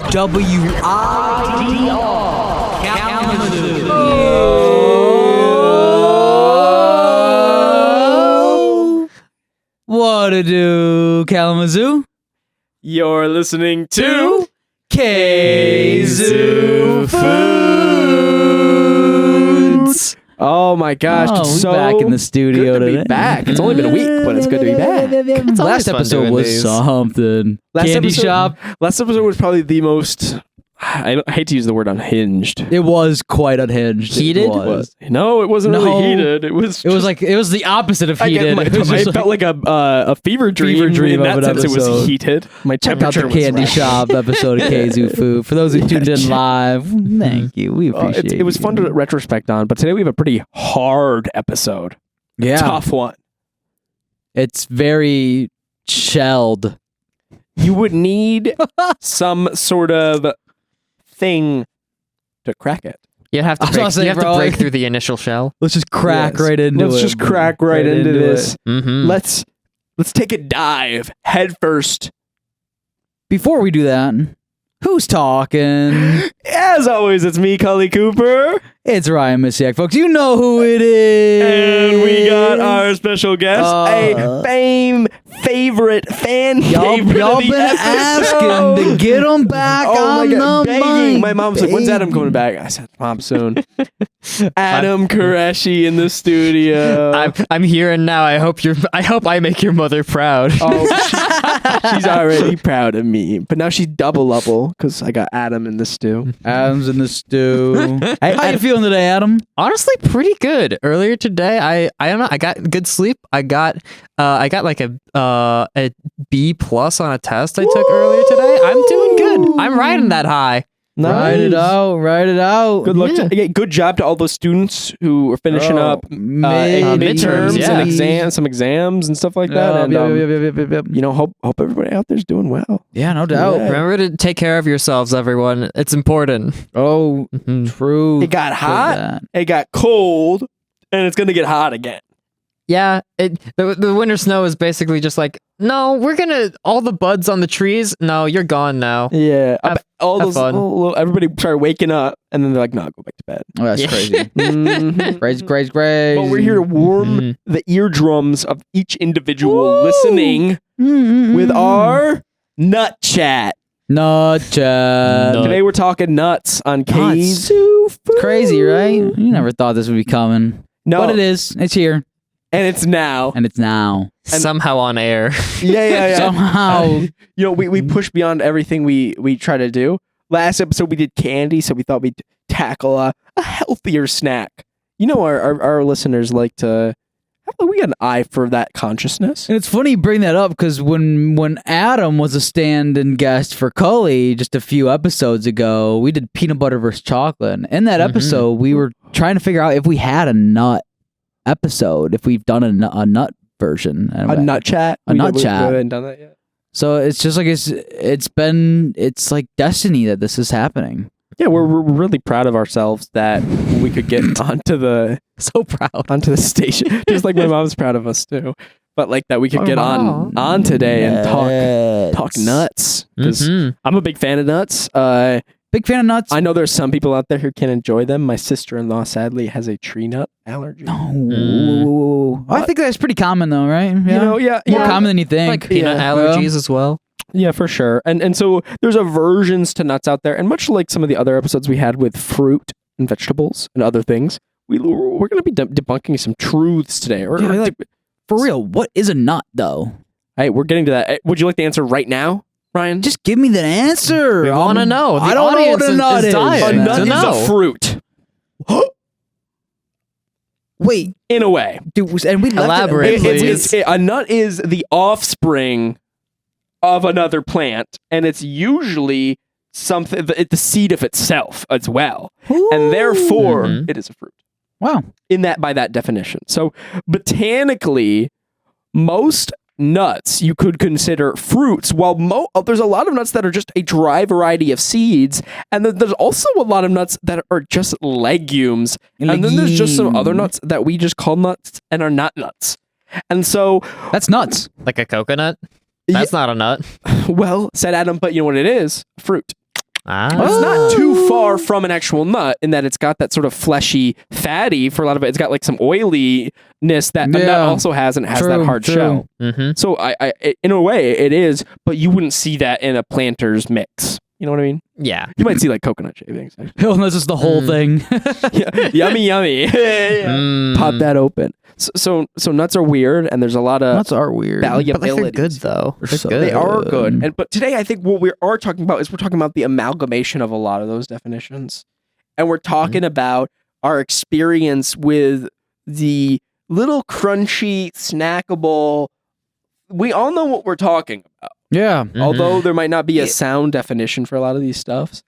WIDR. Kalamazoo. What to do, Kalamazoo? You're listening to KZOO Foods. Oh my gosh, it's so back in the studio good to today. be back. It's only been a week, but it's good to be back. Last episode was something. Candy shop. Last episode was probably the most. I hate to use the word unhinged. It was quite unhinged. Heated? It was. No, it wasn't really heated. It was the opposite of heated. It felt like a fever dream. In that sense, it was heated. My Check out temperature the candy was shop episode of KZOO Food. For those who tuned in live, thank you. We appreciate it. It was fun to retrospect on, but today we have a pretty hard episode. Yeah. Tough one. It's very shelled. You would need some sort of thing to crack it. You have to break through the initial shell. Let's just crack right into it. Let's just crack right into this. Mm-hmm. Let's take a dive head first. Before we do that, who's talking? As always, it's me, Cully Cooper. It's Ryan Misiak, folks. You know who it is. And we got our special guest, a favorite fan favorite. Y'all of the been episode. asking to get him back on the begging. mic. My mom's like, when's Adam coming back? I said, Mom, soon. Adam Qureshi in the studio. I'm here and now. I hope I make your mother proud. Oh, she's already proud of me. But now she's double because I got Adam in the stew. Adam's in the stew. How you feeling today, Adam? Honestly, pretty good. Earlier today, I don't know. I got good sleep. I got like a B+ on a test I took earlier today. I'm doing good. I'm riding that high. Nice. Ride it out. Good luck. Good job to all those students who are finishing up midterms and some exams and stuff like that. And you know, hope everybody out there's doing well. Yeah, no doubt. Yeah. Remember to take care of yourselves, everyone. It's important. Oh, true. It got hot. It got cold, and it's gonna get hot again. Yeah, the winter snow is basically just like, no, all the buds on the trees, no, you're gone now. Yeah, have fun. Everybody started waking up, and then they're like, no, go back to bed. Oh, that's crazy. Crazy. But we're here to warm the eardrums of each individual listening with our nut chat. Nut chat. Today we're talking nuts on KZOO Food. Crazy, right? You never thought this would be coming. No. But it is. It's here. And it's now. Somehow on air. Yeah. Somehow. You know, we push beyond everything we try to do. Last episode we did candy, so we thought we'd tackle a healthier snack. You know, our listeners like to... We got an eye for that consciousness. And it's funny you bring that up because when Adam was a stand-in guest for Cully just a few episodes ago, we did peanut butter versus chocolate. And in that episode, we were trying to figure out if we had a nut episode, if we've done a nut version. A nut chat? We haven't done that yet. So it's just like it's like destiny that this is happening. Yeah, we're really proud of ourselves that we could get onto the onto the station. Just like my mom's proud of us too. But like that we could get on today and talk nuts. Because I'm a big fan of nuts. Big fan of nuts. I know there's some people out there who can enjoy them. My sister-in-law sadly has a tree nut allergy. No. I think that's pretty common though, right? Yeah. You know, More common than you think. Like peanut allergies as well. Yeah, for sure. And so there's aversions to nuts out there. And much like some of the other episodes we had with fruit and vegetables and other things, we're going to be debunking some truths today. For real, what is a nut though? Hey, we're getting to that. Would you like the answer right now, Ryan? Just give me the answer. We want to know. I don't know what a nut is. A nut is a fruit. Wait. In a way. Dude, and we elaborate, please. A nut is the offspring of another plant, and it's usually something, the seed of itself as well. Ooh. And therefore, it is a fruit. Wow. By that definition. So botanically, most nuts you could consider fruits, while there's a lot of nuts that are just a dry variety of seeds, and then there's also a lot of nuts that are just legumes, and then there's just some other nuts that we just call nuts and are not nuts. And so that's nuts. Like a coconut? That's not a nut. Well, said Adam, but you know what it is? Fruit. It's not too far from an actual nut in that it's got that sort of fleshy, fatty for a lot of it. It's got like some oiliness that a nut also has, and it has that hard shell. Mm-hmm. So I, in a way, it is, but you wouldn't see that in a planter's mix. You know what I mean? Yeah. You might see like coconut shavings. Oh, this is the whole thing. Yummy, yummy. Pop that open. So nuts are weird, and there's a lot of Nuts are weird. But like malleability. they're good though. They're so- good. They are good. But today I think what we are talking about is we're talking about the amalgamation of a lot of those definitions. And we're talking about our experience with the little crunchy, snackable. We all know what we're talking about. Yeah. Although there might not be a sound definition for a lot of these stuffs.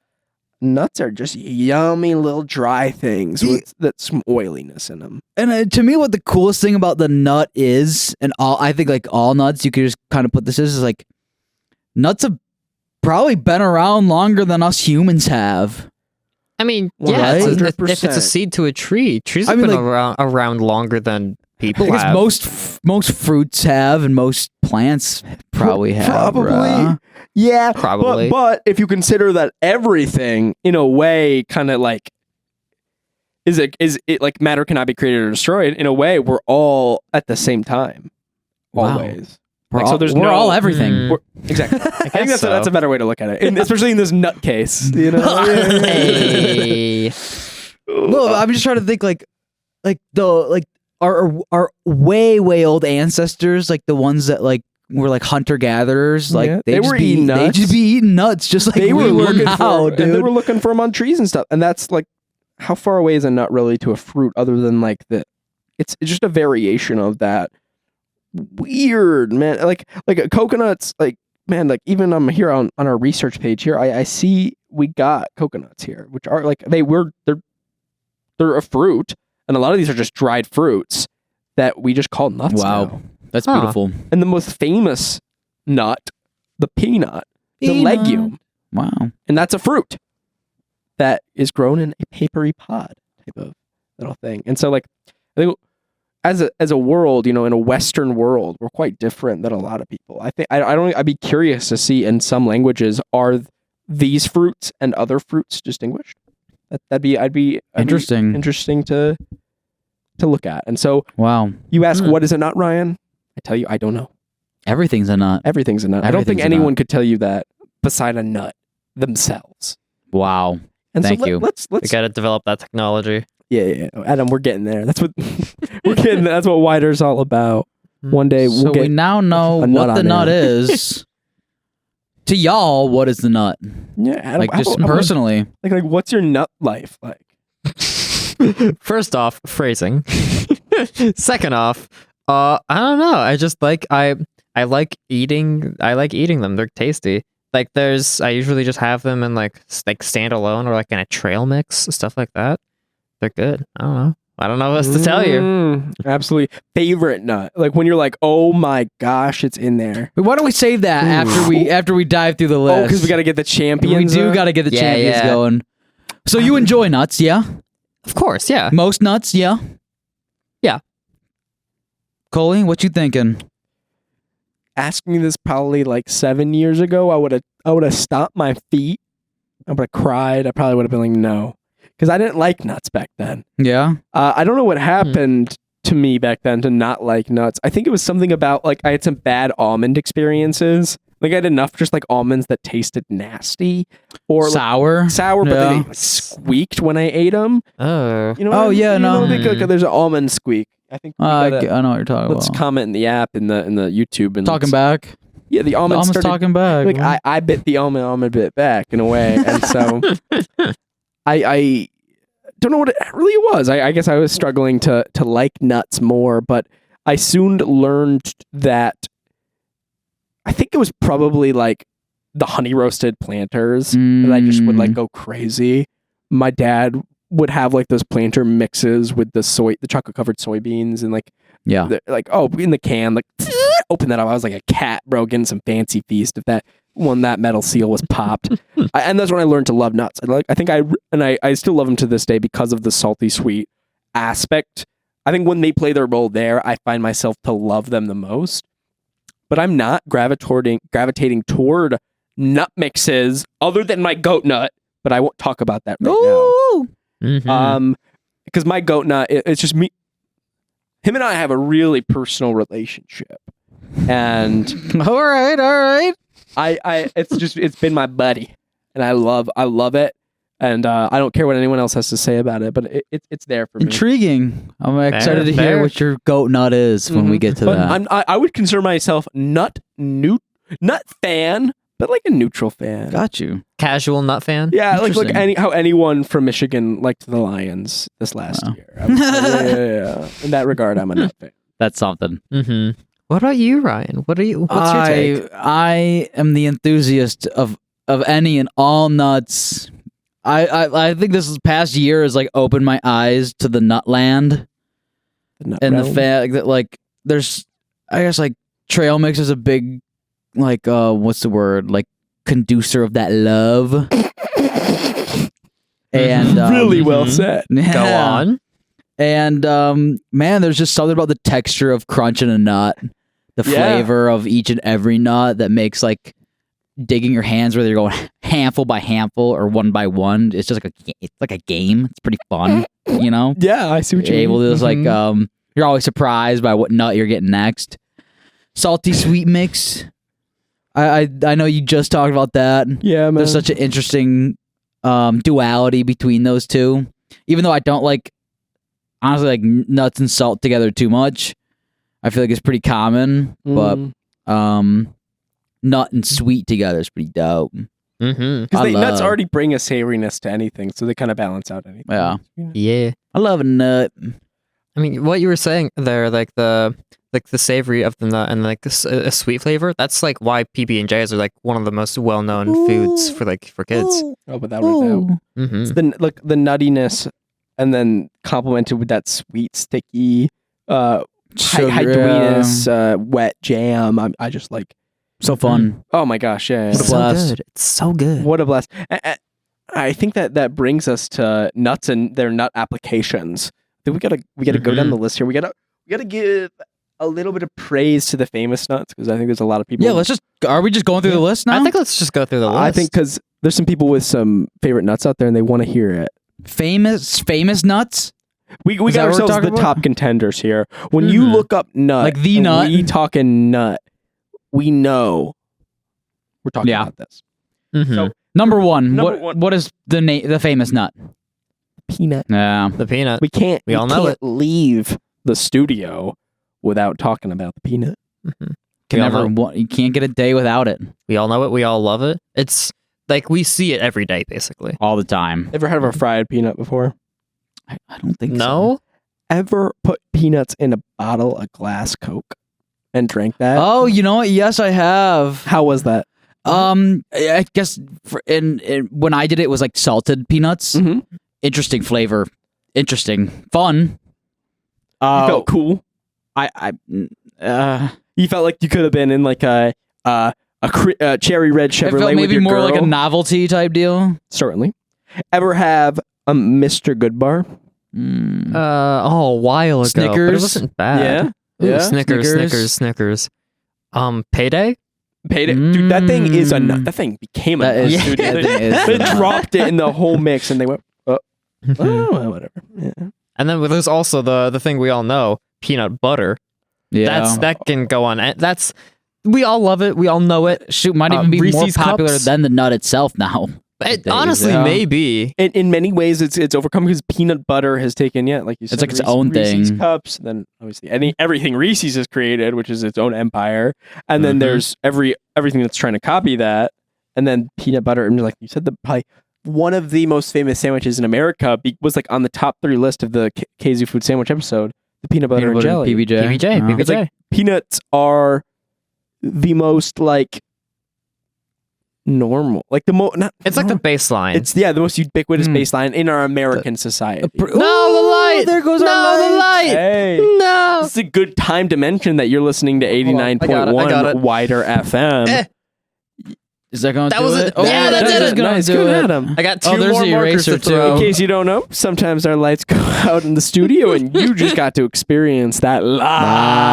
Nuts are just yummy little dry things with some oiliness in them. And to me, what the coolest thing about the nut is, and I think like all nuts, you could just kind of put this as, is like nuts have probably been around longer than us humans have. I mean, yeah, Right? if it's a 100%. seed to a tree, trees have I mean, been like- around longer than people I guess have. most fruits have, and most plants probably have. Probably. bruh. Yeah, Probably. But if you consider that everything, in a way, kind of like is it like matter cannot be created or destroyed. In a way, we're all at the same time, Wow. always. We're, Like, so all, there's we're no- all everything. Mm. Exactly. I think guess that's a better way to look at it, and especially in this nut case. You know. Hey. No, I'm just trying to think like our way old ancestors, like the ones that like were like hunter gatherers, like Yeah. they They just were be eating they nuts. just be eating nuts, just like They were we were looking now, for, dude. and they were looking for them on trees and stuff. And that's like, how far away is a nut really to a fruit, other than like it's just a variation of that. Weird, man. Like coconuts, like man, like even here on our research page here, I see we got coconuts here, which are like they're a fruit, and a lot of these are just dried fruits that we just call nuts. Wow. now. That's Huh. beautiful. And the most famous nut, the peanut, is a Peanut. legume. Wow. And that's a fruit that is grown in a papery pod type of little thing. And so, like, I think as a world, you know, in a Western world, we're quite different than a lot of people. I think I'd be curious to see in some languages, are these fruits and other fruits distinguished? I'd be Interesting. interesting to look at. And so Wow. you ask, what is a nut, Ryan? I tell you, I don't know. Everything's a nut. Everything's a nut. I don't think Everything's a anyone nut. could tell you that beside a nut themselves. Wow. And Thank so you. Let's We gotta develop that technology. yeah. Adam, we're getting there. That's what we're getting. That's what WIDR's all about. One day we'll So we get now know a nut what the on nut there. is. To y'all, what is the nut? yeah. Adam, Like just how- personally. like what's your nut life like? First off, phrasing. Second off, I don't know. I just like I like eating them. They're tasty. Like I usually just have them in like standalone or like in a trail mix, stuff like that. They're good. I don't know what else to tell you. Absolutely. Favorite nut. Like when you're like, oh my gosh, it's in there. Why don't we save that after we dive through the list? Oh, because we got to get the we champions. do got to get the Yeah, champions yeah. going. So you enjoy nuts, yeah? Of course, yeah. Most nuts, yeah? Yeah. Cully, what you thinking? Ask me this probably like 7 years ago, I would have stomped my feet. I would have cried. I probably would have been like, no, because I didn't like nuts back then. Yeah? I don't know what happened to me back then to not like nuts. I think it was something about like I had some bad almond experiences. Like I had enough just like almonds that tasted nasty or like, Sour? sour, but Yeah. they like, squeaked when I ate them. Oh. You know? Oh, what I mean? yeah, You know, no. like, there's an almond squeak. I think we I gotta- know what you're talking let's about. comment in the app in the YouTube and Talking let's- back. Yeah, the The almonds almost started talking back. like man. I bit the almond bit back in a way, and so I don't know what it really was. I guess I was struggling to like nuts more, but I soon learned that I think it was probably like the honey roasted planters that I just would like go crazy. My dad would have like those planter mixes with the chocolate covered soybeans, and like Yeah. like oh in the can, like open that up. I was like a cat, bro, getting some fancy feast if that metal seal was popped. And that's when I learned to love nuts. I still love them to this day because of the salty sweet aspect. I think when they play their role there, I find myself to love them the most. But I'm not gravitating toward nut mixes other than my goat nut, but I won't talk about that right Ooh. now. Because my goat nut, it's just me. Him and I have a really personal relationship, and All right. it's been my buddy, and I love it, and I don't care what anyone else has to say about it, but it's there for me. Intriguing. I'm excited to hear what your goat nut is when we get to that. I would consider myself nut fan, but like a neutral fan. Got you. Casual nut fan. Yeah, like Interesting. how anyone from Michigan liked the Lions this last year. Yeah. In that regard, I'm a nut fan. That's something. What about you, Ryan? What's your take? I am the enthusiast of any and all nuts. I think this past year has like opened my eyes to the nut land and the fact that like there's, I guess, like trail mix is a big like what's the word, like conducer of that love. And really well said. Yeah. Go on. And man, there's just something about the texture of crunching a nut, the flavor of each and every nut that makes like digging your hands, whether you're going handful by handful or one by one. It's just like a game. It's pretty fun, you know. Yeah, I see what You're you mean. able to just like you're always surprised by what nut you're getting next. Salty sweet mix. I know you just talked about that. Yeah, man. There's such an interesting duality between those two. Even though I don't like, honestly, like nuts and salt together too much. I feel like it's pretty common, but nut and sweet together is pretty dope. Because nuts already bring a savoriness to anything, so they kind of balance out anything. Yeah. Yeah. I love a nut. I mean, what you were saying there, like the savory of the nut and like a sweet flavor. That's like why PB&Js are like one of the most well-known foods for kids. Oh, without a doubt. It's the nuttiness, and then complemented with that sweet, sticky, hydrogenous, wet jam. I just like. So fun. Oh my gosh! Yeah, What a blast. It's so good. What a blast! I think that brings us to nuts and their nut applications. I think we gotta go down the list here. We gotta give a little bit of praise to the famous nuts, because I think there's a lot of people. Yeah, are we just going through the list now? I think let's just go through the list. I think because there's some people with some favorite nuts out there and they want to hear it. Famous nuts? We got Is that what we're ourselves talking the about? top contenders here. When you look up nut, Like the and nut? we talking nut, we know we're talking about this. So Number one. Number one. What is the famous nut? Peanut. Yeah. the peanut. We all know can't leave the studio without talking about the peanut. You can't get a day without it. We all know it. We all love it. It's like we see it every day, basically. All the time. Ever heard of a fried peanut before? I don't think so. No. Ever put peanuts in a bottle of glass Coke and drank that? Oh, you know what? Yes, I have. How was that? I guess when I did it was like salted peanuts. Interesting flavor. Interesting. Fun. You felt cool. You felt like you could have been in like a cherry red It Chevrolet felt with maybe your more girl. like a novelty type deal. Certainly. Ever have a Mr. Goodbar? A while ago. But Snickers? it wasn't bad. Yeah. Ooh, Snickers. Payday? Payday. Dude, that thing is a nut. That thing became a That nut. is- Dude. that thing is They a nut. dropped it in the whole mix and they went, oh, well, whatever. Yeah. And then there's also the thing we all know, peanut butter. Yeah. That can go on. We all love it. We all know it. Shoot, might even be Reese's more popular Cups. than the nut itself now. It Days, honestly yeah. may be. In many ways, it's overcome because peanut butter has taken, like you said, It's like its own Reese's thing. Cups. Then obviously everything Reese's has created, which is its own empire. And then there's everything that's trying to copy that. And then peanut butter, and like you said, probably one of the most famous sandwiches in America was like on the top 3 list of the KZOO Food Sandwich episode. The peanut butter and jelly. PBJ. PBJ. It's like peanuts are the most like normal, like the most. It's like the baseline. It's the most ubiquitous baseline in our American society. no, the light. There goes no, our the light. light. Hey, No. this is a good time to mention that you're listening to on, I got 89.1 it. WIDR FM. Is that gonna That do was it? it. Yeah, that did is it. gonna Nice, do good, it. Adam. I got two there's more the markers to eraser, too. throw. In case you don't know, sometimes our lights go out in the studio, and you just got to experience that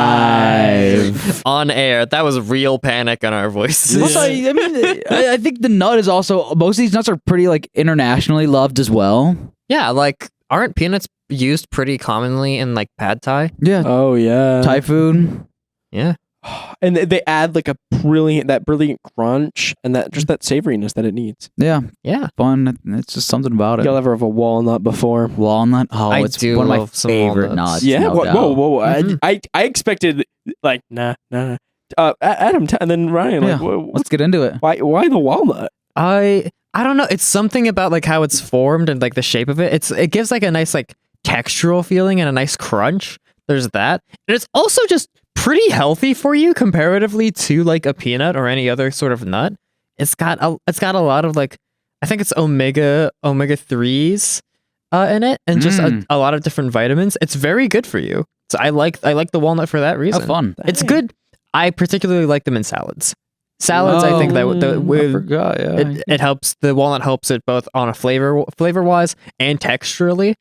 live. On air. That was real panic on our voices. Also, I mean, I think the nut is also, most of these nuts are pretty like internationally loved as well. Yeah, like aren't peanuts used pretty commonly in like pad thai? Yeah, Oh yeah, Thai food. Yeah. and they add like a brilliant crunch and that savoriness that it needs. Yeah, Yeah. fun. It's just something about it. Y'all ever have a walnut before? Walnut. Oh, I it's do one of my love some favorite walnuts. nuts. Yeah. no Whoa, doubt. whoa. Mhm. I expected like nah. Adam and then Ryan. Like, Yeah. Let's get into it. why the walnut? I don't know. It's something about like how it's formed and like the shape of it. It gives like a nice like textural feeling and a nice crunch. There's that. And it's also just pretty healthy for you comparatively to like a peanut or any other sort of nut. It's got a lot of like, I think it's omega 3s in it and just a lot of different vitamins. It's very good for you. So I like the walnut for that reason. Have fun. It's good. I particularly like them in salads. Salads, I think that I with forgot. Yeah. it helps. The walnut helps it both on a flavor wise and texturally.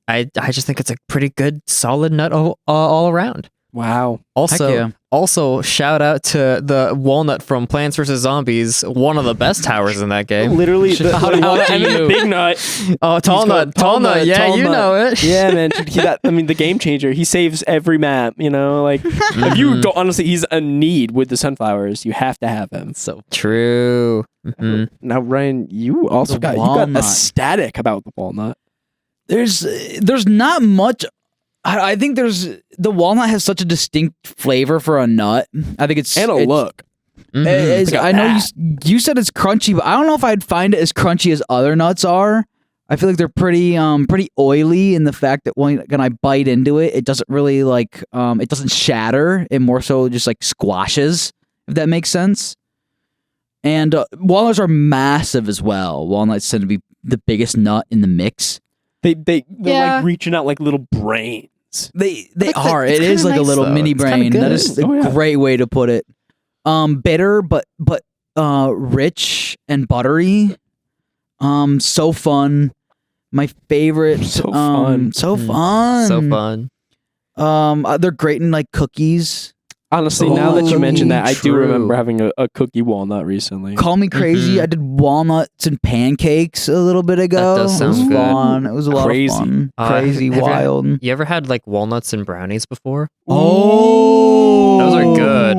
I just think it's a pretty good solid nut all around. Wow. Also, shout out to the walnut from Plants vs Zombies, one of the best towers in that game. Literally, the Shout out walnut to and then the you. big nut. Oh, tall nut. Yeah, tall you nut. know it. Yeah, man. The game changer. He saves every map. You know, like if you go, honestly, he's a need with the sunflowers. You have to have him. So true. Mhm. Now, Ryan, you also The got walnut. ecstatic about the walnut. There's not much. I think the walnut has such a distinct flavor for a nut. I think it's And a look. Mhm. I know you said it's crunchy, but I don't know if I'd find it as crunchy as other nuts are. I feel like they're pretty oily in the fact that when I bite into it, it doesn't really like it doesn't shatter. It more so just like squashes, if that makes sense. And walnuts are massive as well. Walnuts tend to be the biggest nut in the mix. They're Yeah. like reaching out like little brains. They Like, are. it's It is kinda like a nice, little though. mini It's kinda brain. That good. is a Oh, yeah. great way to put it. Bitter, but rich and buttery. So fun. My favorite. So fun. So Mm. fun. So fun. They're great in like cookies. Honestly, now that you mention that, I do True. remember having a cookie walnut recently. Call me crazy. Mhm. I did walnuts and pancakes a little bit ago. That does it was sound good. fun. It was a lot Crazy. of fun. Uh, Crazy, have you- wild. You ever had like walnuts and brownies before? Oh, Those are good.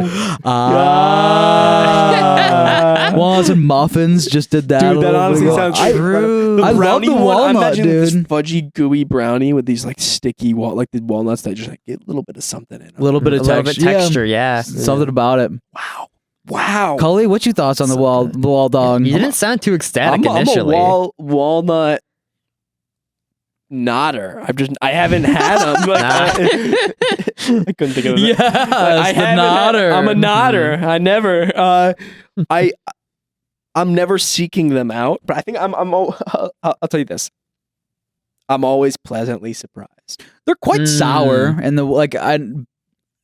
Walnuts and muffins just did that. Dude, a that little honestly bit ago. sounds I- true. I love brownie the one, walnut, imagine this dude. fudgy, gooey brownie with these like sticky like the walnuts that just like get a little bit of something in them. A little bit A of little bit texture. texture, yeah. Something about it. Wow. Cully, what's your thoughts on the wall dog? You didn't sound too ecstatic I'm initially. a walnut nodder. I haven't had them. I couldn't think of it. Yes, I the haven't nodder. I'm a nodder. I never. I'm never seeking them out. But I think I'll tell you this. I'm always pleasantly surprised. They're quite sour, and I don't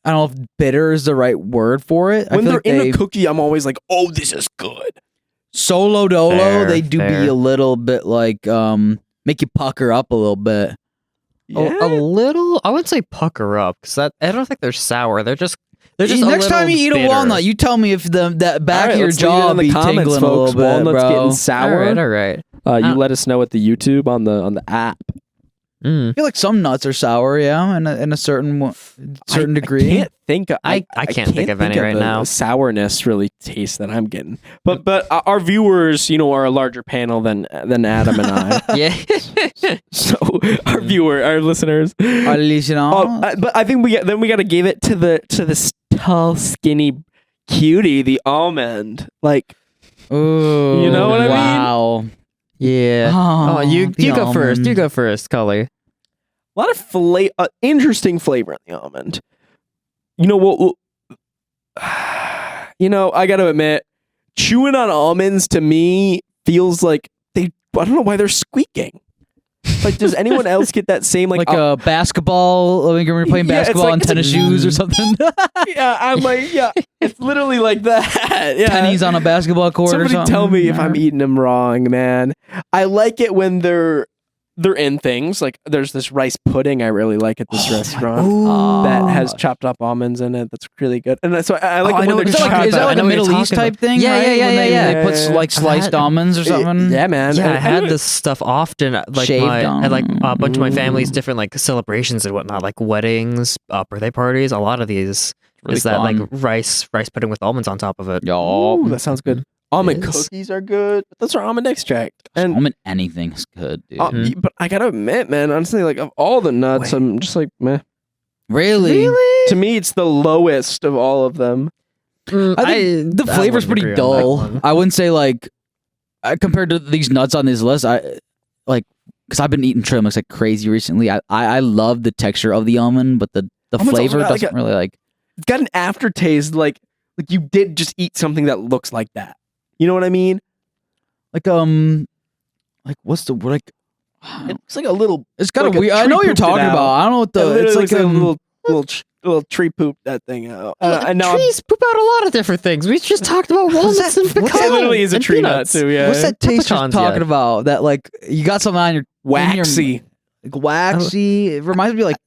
know if bitter is the right word for it. I When feel they're like in a cookie, I'm always like, "Oh, this is good." solo dolo, Fair, they do be fair. a little bit like make you pucker up a little bit. A little, I wouldn't say pucker up because I don't think they're sour. They're just a Next time little you eat bitter. a walnut, you tell me if that back All right, of your let's leave it jaw in the be comments, tingling folks. a little bit, Walnuts bro. getting sour. All right. You let us know at the YouTube on the app. I feel like some nuts are sour, yeah, in a certain degree. I can't think. I can't think of any right the now. Sourness really taste that I'm getting. But our viewers, are a larger panel than Adam and I. Yeah. So our listeners. But But I think we got to give it to the tall, skinny cutie, the almond. Like, ooh, You know what I mean? Wow. Yeah. Oh, You the go first. almond. You go first, Cully. a lot of interesting flavor in the almond. You know what? I got to admit, chewing on almonds to me feels like I don't know why they're squeaking. Like, does anyone else get that same like? a basketball, like when you're playing Yeah, it's basketball like- in it's tennis like- shoes or something. yeah, I'm like, yeah, it's literally like that. Yeah. Pennies on a basketball court or Somebody something. tell me if I'm Alright. eating them wrong, man. I like it when they're in things. Like there's this rice pudding I really like at this restaurant that has chopped up almonds in it. That's really good. And so I like Oh, I it know when what they're you're talking chopped Is that about. up. I like know a what you're Middle East talking type about. thing? Yeah, right? yeah, yeah, When yeah, They put yeah. like sliced had- almonds or something. Yeah, man. Yeah, I And- had and- this stuff often at like Shaved at like a bunch of my family's Mm. different like celebrations and whatnot, like weddings, birthday parties. A lot of these really is that like fun. rice pudding with almonds on top of it. Yo, Ooh, that sounds good. Almond Yes. cookies are good. But those are almond extract. And almond anything's good, dude. but I gotta admit, man, honestly, like of all the nuts, Wait. I'm just like, meh. Really? To me, it's the lowest of all of them. I think the flavor's wouldn't pretty agree on that dull. one. I wouldn't say like compared to these nuts on this list. I like because I've been eating trail mix like crazy recently. I love the texture of the almond, but the Almonds also flavor got, like, doesn't really like. It's got an aftertaste, like you did just eat something that looks like that. You know what I mean? Like what's the like? It looks like a little. It's got like a a weird. I tree know what you're pooped it talking out. about. I don't know what It the. literally It's looks like a little tree poop that thing out. And now trees poop out a lot of different things. We just talked about walnuts and pecans. it literally is a and tree nut peanuts. too. Yeah, what's that taste you're Pecans, talking yeah. about? That like you got something on your waxy. like waxy. It reminds me of like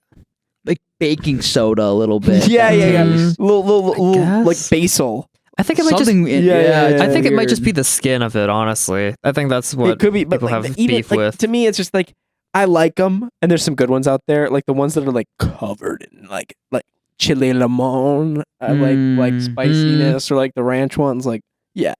baking soda a little bit. Yeah, yeah, yeah. Mm, Little like guess. basil. I think it might just. Something. yeah, it's I think it might just weird. be the skin of it. Honestly, I think that's what It could be, but people like, have even beef like, with. to me, it's just like I like them, and there's some good ones out there, like the ones that are like covered in like chili limon, like spiciness, or like the ranch ones. Like yeah.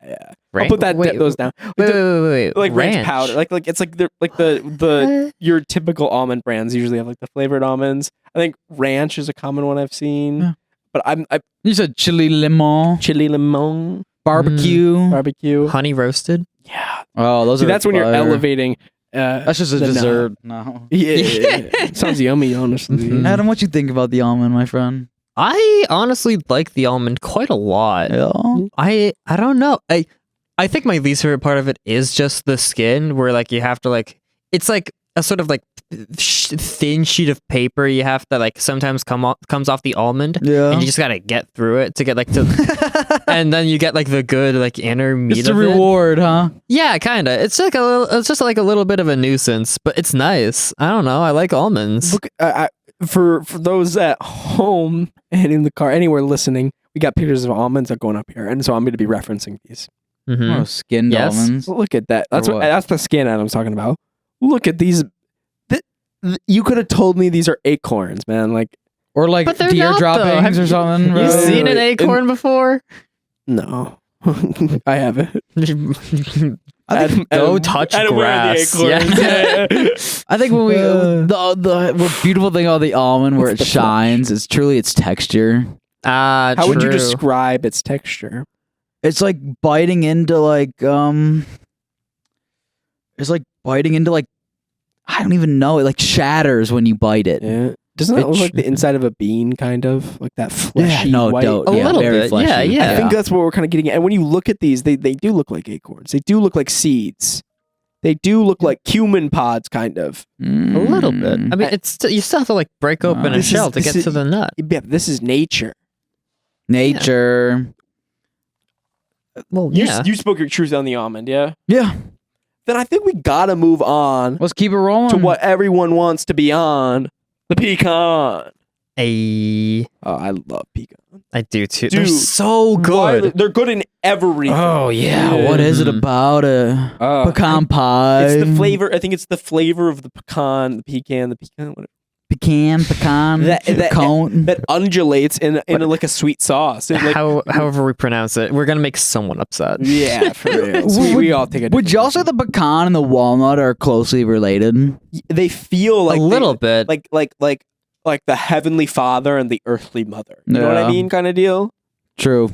I'll put those down. Wait. Like ranch powder, like it's like the your typical almond brands usually have like the flavored almonds. I think ranch is a common one I've seen, Yeah. but I You said chili lemon, chili limon barbecue. barbecue. honey roasted. Yeah, Oh, those see are that's when you're fire. elevating. That's just a the nut. dessert. No. Yeah, sounds yummy, honestly. Mhm. Adam, what you think about the almond, my friend? I honestly like the almond quite a lot. Yeah. I don't know. I think my least favorite part of it is just the skin, where like you have to like it's like a sort of like thin sheet of paper you have to like sometimes comes off the almond, Yeah. and you just gotta get through it to get like to, and then you get like the good like inner meat It's a of it. reward, huh? Yeah, kind of. It's like a little. It's just like a little bit of a nuisance, but it's nice. I don't know. I like almonds. Look, for those at home and in the car, anywhere listening, we got pictures of almonds that are going up here, and so I'm going to be referencing these. Mhm. Oh, skinned Yes. almonds. Look at that. Or what? That's the skin Adam's talking about. Look at these. You could have told me these are acorns, man. Like Or like But they're deer not, though. droppings Have or something. You right? seen an And- acorn before? no, I haven't. I think, Go touch grass. Yeah. I think when we the beautiful thing about the almond where It's it the shines is truly its texture. How would you True. describe its texture? It's like biting into like it's like biting into like I don't even know. It like shatters when you bite it. Yeah. Doesn't that It look like sh- the inside of a bean, kind of like that fleshy no, white? don't. A Yeah, little very bit. fleshy. Yeah, yeah. I think that's what we're kind of getting at. And when you look at these, they do look like acorns. They do look like seeds. They do look like cumin pods, kind of. A little bit. I Mm. mean, it's you still have to like break open a This is- shell to this get is- to the nut. Yeah, this is nature. Nature. Well, You spoke your truth on the almond, yeah? Yeah. Then I think we gotta move on Let's keep it rolling. to what everyone wants to be on. The pecan. I Oh, I love pecan. do too. Dude, They're so good. They're good in everything. Oh yeah. What is it Mhm. about a pecan pie? It's the flavor. I think it's the flavor of the pecan, the pecan, whatever. Pecan. Cone. That undulates in like a sweet sauce. It, like, However we pronounce it, we're gonna make someone upset. yeah, for real. So we all take a Would y'all say different the pecan and the walnut are closely related? they feel like a little bit. like the heavenly father and the earthly mother. You know what I Yeah. mean? Kind of deal. True.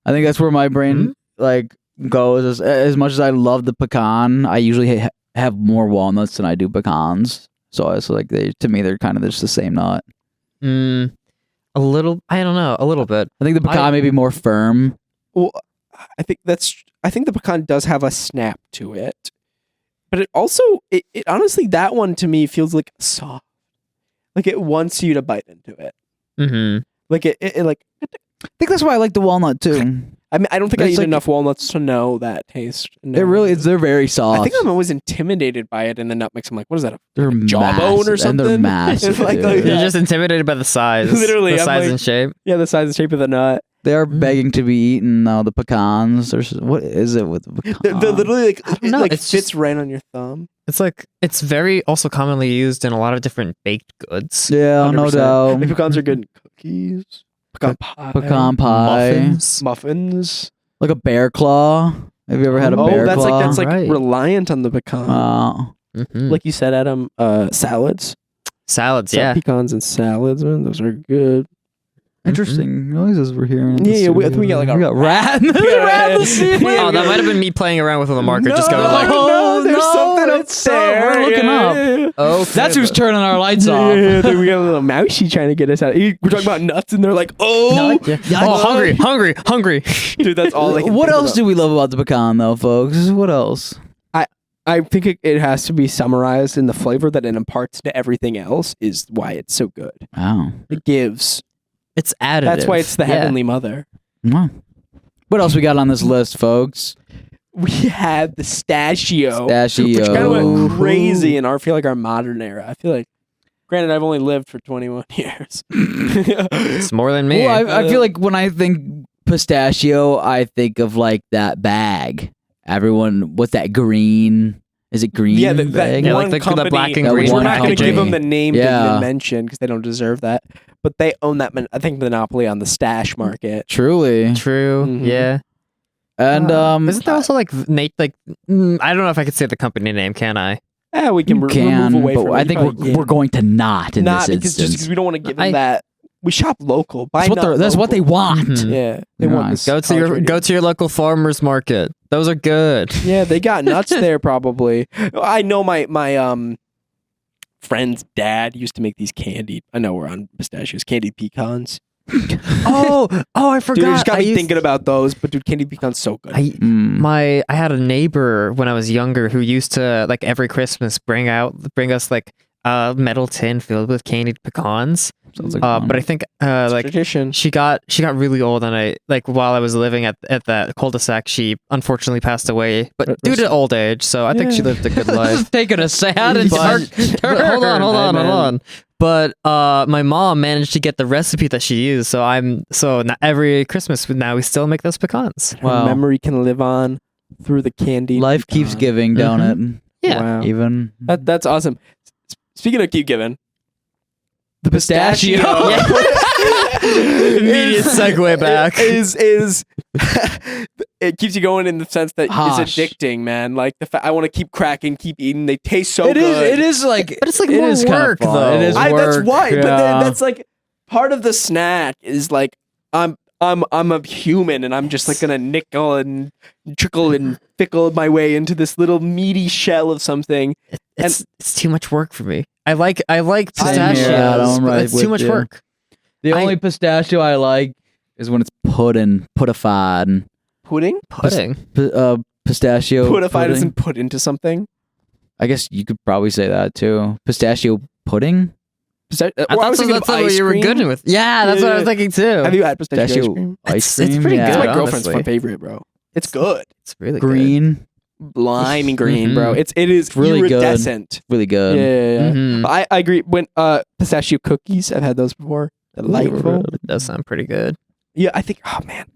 I think that's where my brain like goes. As much as I love the pecan, I usually have more walnuts than I do pecans. So it's like to me they're kind of just the same nut. A little. I don't know. A little bit. I think the pecan may be more firm. Well, I think the pecan does have a snap to it. But it also, it honestly, that one to me feels like soft. Like it wants you to bite into it. Mm-hmm. Like it like. I think that's why I like the walnut too. I mean, I don't think I It's eat like- enough walnuts to know that taste. No. It really is. They're very soft. I think I'm always intimidated by it, and the nut mix. I'm like, what is that? they're jawbone or massive, and they're something? massive. It's like- dude. Yeah. You're just intimidated by the size. Literally, the I'm size like- and shape. Yeah, the size and shape of the nut. They are begging to be eaten now. The pecans. What is it with the pecans? They're literally like don't it know, like it's fits just- right on your thumb. It's like it's very also commonly used in a lot of different baked goods. Yeah, no 100%. doubt. Like pecans are good in cookies, pecan pie, Pecan pie, muffins. like a bear claw. Have you ever had a Oh, bear that's claw? like that's like Right. reliant on the pecan. Mhm. Like you said, Adam, salads. Salads, So yeah. pecans and salads, man. Those are good. Interesting noises we're hearing. in Yeah, the yeah, I think we studio. got like a rat. rat. rat in the ceiling. Oh, that might have been me playing around with the marker, just going like, Oh, there's no, something up it's up. there. We're looking up. Yeah. oh, That's who's turning our lights Yeah, off. yeah, yeah. We got a little mousey trying to get us out. We're talking about nuts, and they're like, "Oh, Oh, hungry. dude, that's all." I can What think else about. do we love about the pecan, though, folks? What else? I think it has to be summarized in the flavor that it imparts to everything else is why it's so good. Wow. It gives. It's additive. That's why it's the Yeah. heavenly mother. Wow. What else we got on this list, folks? We have the pistachio, Pistachio. which kind of went crazy in our our modern era. I feel like, granted, I've only lived for 21 years. It's more than me. Well, I feel like when I think pistachio, I think of like that bag. Everyone, what's that green? Is it green? Yeah, that bag? Yeah, one like the company, black and That green we're one not going to company. give them the name they Yeah. didn't mention because they don't deserve that. But they own that, I think, monopoly on the stash market. Truly. True. Mhm. Yeah. And Isn't there also like Nate? Like I don't know if I could say the company name. Can I? Yeah, we can, you remove can, away but from it. I You think probably we're can. going to not in not this because just instance. because we don't want to give them I- that. We shop local. Buy That's what they local. want. Mhm. Yeah, they want Nice. this. Go to your local farmers market. Those are good. Yeah, they got nuts there probably. I know my friend's dad used to make these candied. I know we're on pistachios. Candied pecans. I forgot. Dude, I just got I me used- thinking about those. But dude, candied pecans so good. Mm. I had a neighbor when I was younger who used to like every Christmas bring us like a metal tin filled with candied pecans. Sounds like But I think It's like tradition. she got really old, and I like while I was living at that cul-de-sac, she unfortunately passed away, but due to old age. So I think she lived a good life. taking a sad and dark turn. But hold on. man. But my mom managed to get the recipe that she used, so every Christmas now we still make those pecans. Her Wow. memory can live on through the candy. Life keeps giving, don't it? Yeah. Wow. Even That's awesome. Speaking of keep giving, the pistachio. Immediate segue back. is it keeps you going in the sense that Hosh. it's addicting, man. Like I want to keep cracking, keep eating. They taste so It is. good. It is like. But it's like it more is kinda work, fun. though. It is That's work, why. But then yeah. that's like part of the snack is like I'm a human and I'm just like gonna nickel and trickle and fickle my way into this little meaty shell of something. It's too much work for me. I like Same here, pistachios, Adam, but right it's with too much you. work. The I- only pistachio I like is when it's putified. Pudding? Pudding. Pistachio. Pudified pudding. isn't put into something. I guess you could probably say that too. Pistachio pudding. I I was thought thinking that's of what ice you were cream. good with. Yeah, that's what I was Yeah. thinking too. Have you had pistachio ice Pistachio cream? ice It's cream. pretty yeah. It's good. my girlfriend's honestly. favorite, bro. It's good. It's really Green. Lime green, bro. Mhm. It is really good. iridescent. Really good. Yeah. Mhm. I agree. When pistachio cookies, I've had those before. Delightful. It does sound pretty good. Yeah, I think. Oh man,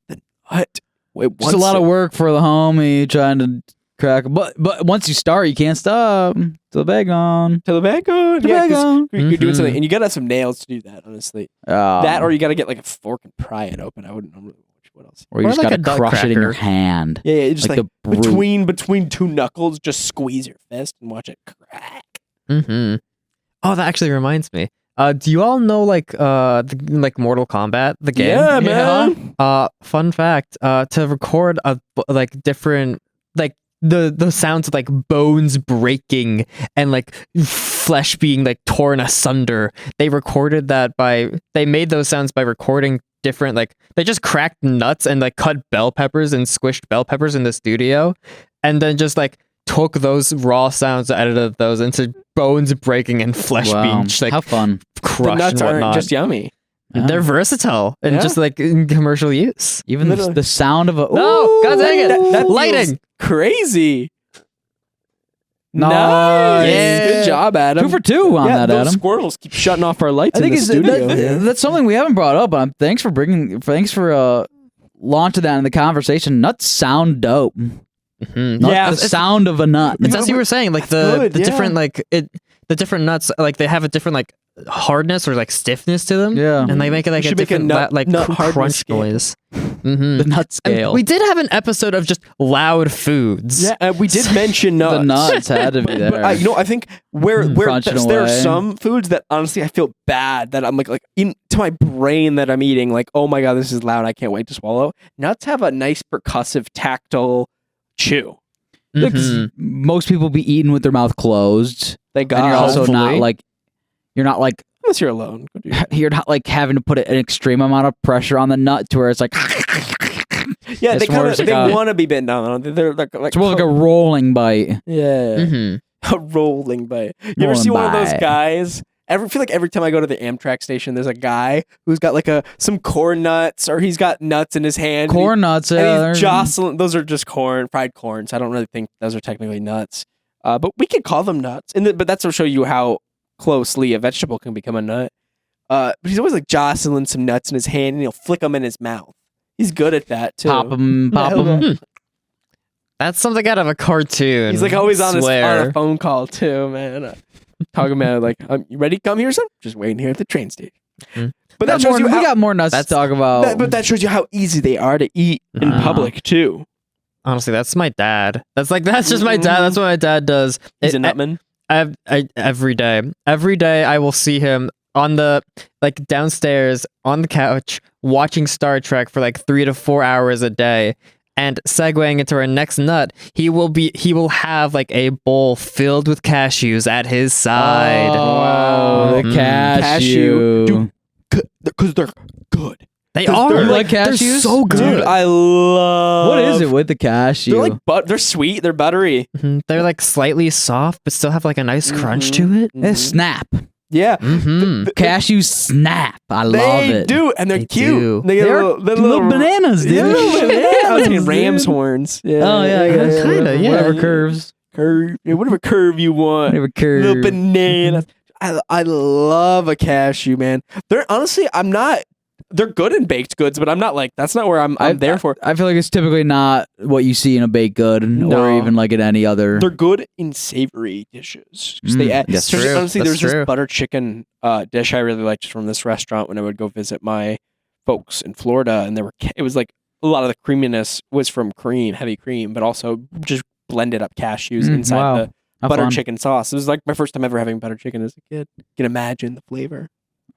the nut. Wait, Just a lot of work for the homie trying to crack. But once you start, you can't stop. Till the bag on. to the back on. The Yeah, bag 'cause on. you're doing Mhm. something, and you gotta have some nails to do that. Honestly, that or you gotta get like a fork and pry it open. I wouldn't know what else. or you Or just like gotta a duck crush it in your cracker. hand. Yeah, just like, the brute. between two knuckles, just squeeze your fist and watch it crack. Mm-hmm. Oh, that actually reminds me. Do you all know like like Mortal Kombat, the game? Yeah, man. Fun fact. To record like different like the sounds of like bones breaking and like flesh being like torn asunder. They made those sounds by recording different like they just cracked nuts and like cut bell peppers and squished bell peppers in the studio and then just like took those raw sounds, edited those into bones breaking and flesh being like how fun. crushed The nuts and aren't whatnot. just yummy. They're versatile and Yeah. just like in commercial use. Even the sound of a No, God dang it! That Lighting. feels crazy. Nice. Yeah. Good job, Adam. 2 for 2 on that, those Adam. squirrels keep shutting off our lights I think in the studio. that's something we haven't brought up. Thanks for launching that in the conversation. Nuts sound dope. Mhm. Yeah, the sound of a nut. It's as you were saying, like good, the yeah. different the different nuts, like they have a different like hardness or like stiffness to them. Yeah. and they make it like We a should make a different nut hardness crunch scale. noise. Mhm. The nut And scale. we did have an episode of just loud foods. Yeah, we did mention nuts. The nuts had to be there. But I think where Crunching there are away. some foods that honestly I feel bad that I'm like to my brain that I'm eating like, oh my god, this is loud, I can't wait to swallow. Nuts have a nice percussive tactile chew. Look, 'cause Mhm. most people be eating with their mouth closed, Thank and God. you're also not hopefully. like Unless you're alone. Go do your- you're not like having to put an extreme amount of pressure on the nut to where it's like Yeah, It's they more kind of just like they a- want to be bent down. They're like it's more like a rolling bite. yeah, Mhm. a rolling bite. You ever Rolling see one of those bite. guys? I feel like every time I go to the Amtrak station, there's a guy who's got like some corn nuts, or he's got nuts in his hand. Corn nuts. And Yeah, he's jostling. Those are just fried corns. I don't really think those are technically nuts. But we could call them nuts. But that's to show you how closely a vegetable can become a nut. But he's always like jostling some nuts in his hand, and he'll flick them in his mouth. He's good at that too. pop them, pop Yeah, them. That's something out of a cartoon. He's like always on Swear. a phone call too, man. Talking about like, you ready to come here, son? Just waiting here at the train station. Mhm. But that We shows you we how, got more nuts to that's- talk about. but that shows you how easy they are to eat in Uh-huh. public too. Honestly, that's my dad. That's just my dad. That's what my dad does. He's a nutman. Every day I will see him on the like downstairs on the couch watching Star Trek for like 3 to 4 hours a day. And segueing into our next nut, he will have like a bowl filled with cashews at his side. wow, the Mm. cashew. Dude, because they're good. They Does- are. they're like They're cashews? so good. Dude, I love. What is it with the cashew? They're like they're sweet. They're buttery. Mhm. They're like slightly soft, but still have like a nice crunch to it. They snap. Yeah, Mm-hmm. Cashews snap. I they love it. do, and they're They cute. do. They get They're little bananas, dude. Yeah, little bananas. I was thinking Dude. ram's horns. Yeah, Oh yeah, I guess. Kinda, yeah. Whatever curves. Curve, whatever curve you want. Whatever curve. Little bananas. I love a cashew, man. They're honestly, they're good in baked goods, but I'm not like, that's not where I'm there for. I feel like it's typically not what you see in a baked good, or No. even like in any other. They're good in savory dishes. 'Cause they add, that's especially- true. honestly, That's there's true. this butter chicken dish I really liked from this restaurant when I would go visit my folks in Florida, and it was like a lot of the creaminess was from heavy cream, but also just blended up cashews inside wow. the How butter fun. chicken sauce. It was like my first time ever having butter chicken as a kid. You can imagine the flavor.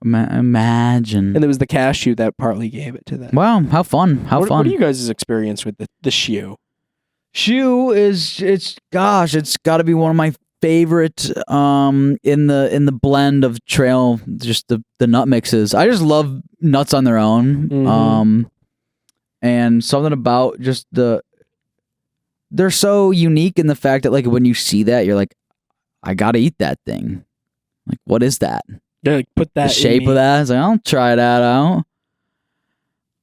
Imagine. And it was the cashew that partly gave it to that. Wow, how fun! How what, fun! What are you guys' experience with the shoe? Shoe it's got to be one of my favorite in the blend of trail, just the nut mixes. I just love nuts on their own. Mhm. And something about just they're so unique in the fact that like when you see that you're like, I gotta eat that thing. Like, what is that? Yeah, like, put that The shape of that. It's like, I'll try that out.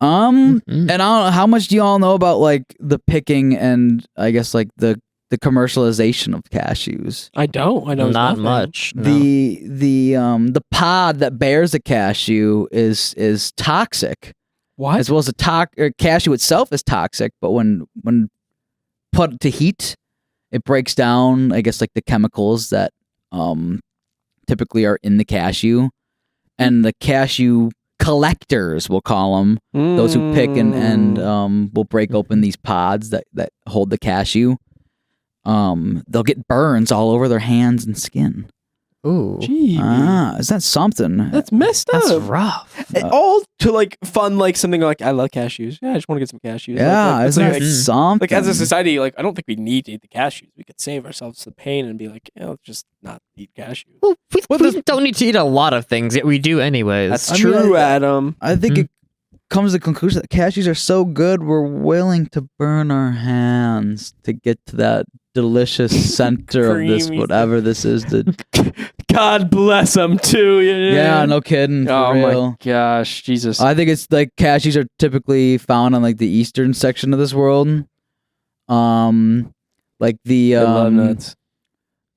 Mhm. And I don't know, how much do you all know about like the picking and I guess like the commercialization of cashews? I don't. I know Not nothing. much. no. The pod that bears a cashew is toxic, What? as well as cashew itself is toxic. But when put to heat, it breaks down, I guess, like the chemicals that typically are in the cashew, and the cashew collectors, we'll call them, those who pick and will break open these pods that hold the cashew. They'll get burns all over their hands and skin. Ooh. Gee, Is that something? that's messed That's up. rough. All to like fun, like something like I love cashews. Yeah, I just want to get some cashews. Yeah, it's isn't like, that like, something? like as a society, like I don't think we need to eat the cashews. We could save ourselves the pain and be like, let's just not eat cashews. Well, we don't need to eat a lot of things, yet we do anyways. That's I mean, true, Adam. I think comes to the conclusion that cashews are so good, we're willing to burn our hands to get to that delicious center of this, Creamy whatever this is. God bless them too. Yeah, no kidding. For Oh real. my gosh, Jesus. I think it's like cashews are typically found on like the eastern section of this world. Like the I love nuts.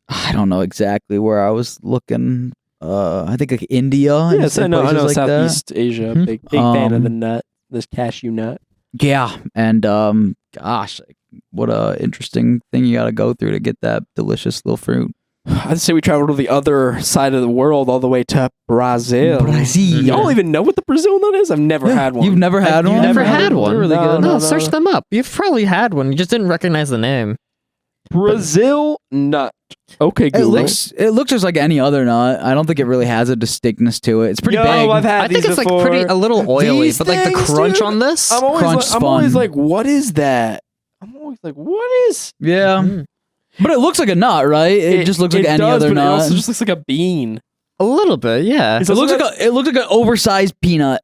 I don't know exactly where I was looking. I think like India. and Yes, I know. places like Southeast Asia, Mhm. big fan of the nut, this cashew nut. that. Yeah, and gosh, like, what a interesting thing you got to go through to get that delicious little fruit. I'd say we traveled to the other side of the world, all the way to Brazil. Brazil. Y'all even know what the Brazil nut is? I've never had one. You've never had one? You never had had it? one? They're really good. No, search them up. You've probably had one. You just didn't recognize the name. Brazil nut. Okay, It Google. looks just like any other nut. I don't think it really has a distinctness to it. It's pretty Yo, big. I've had I think these it's before. like a little oily, These but like the things, crunch dude, on this. I'm always, crunch I'm always spun. like, what is that? I'm always like, what is? Yeah, Mm. but it looks like a nut, right? It just looks like any does, other but nut. It also just looks like a bean. A little bit, yeah. It's It looks also like it looks like an oversized peanut.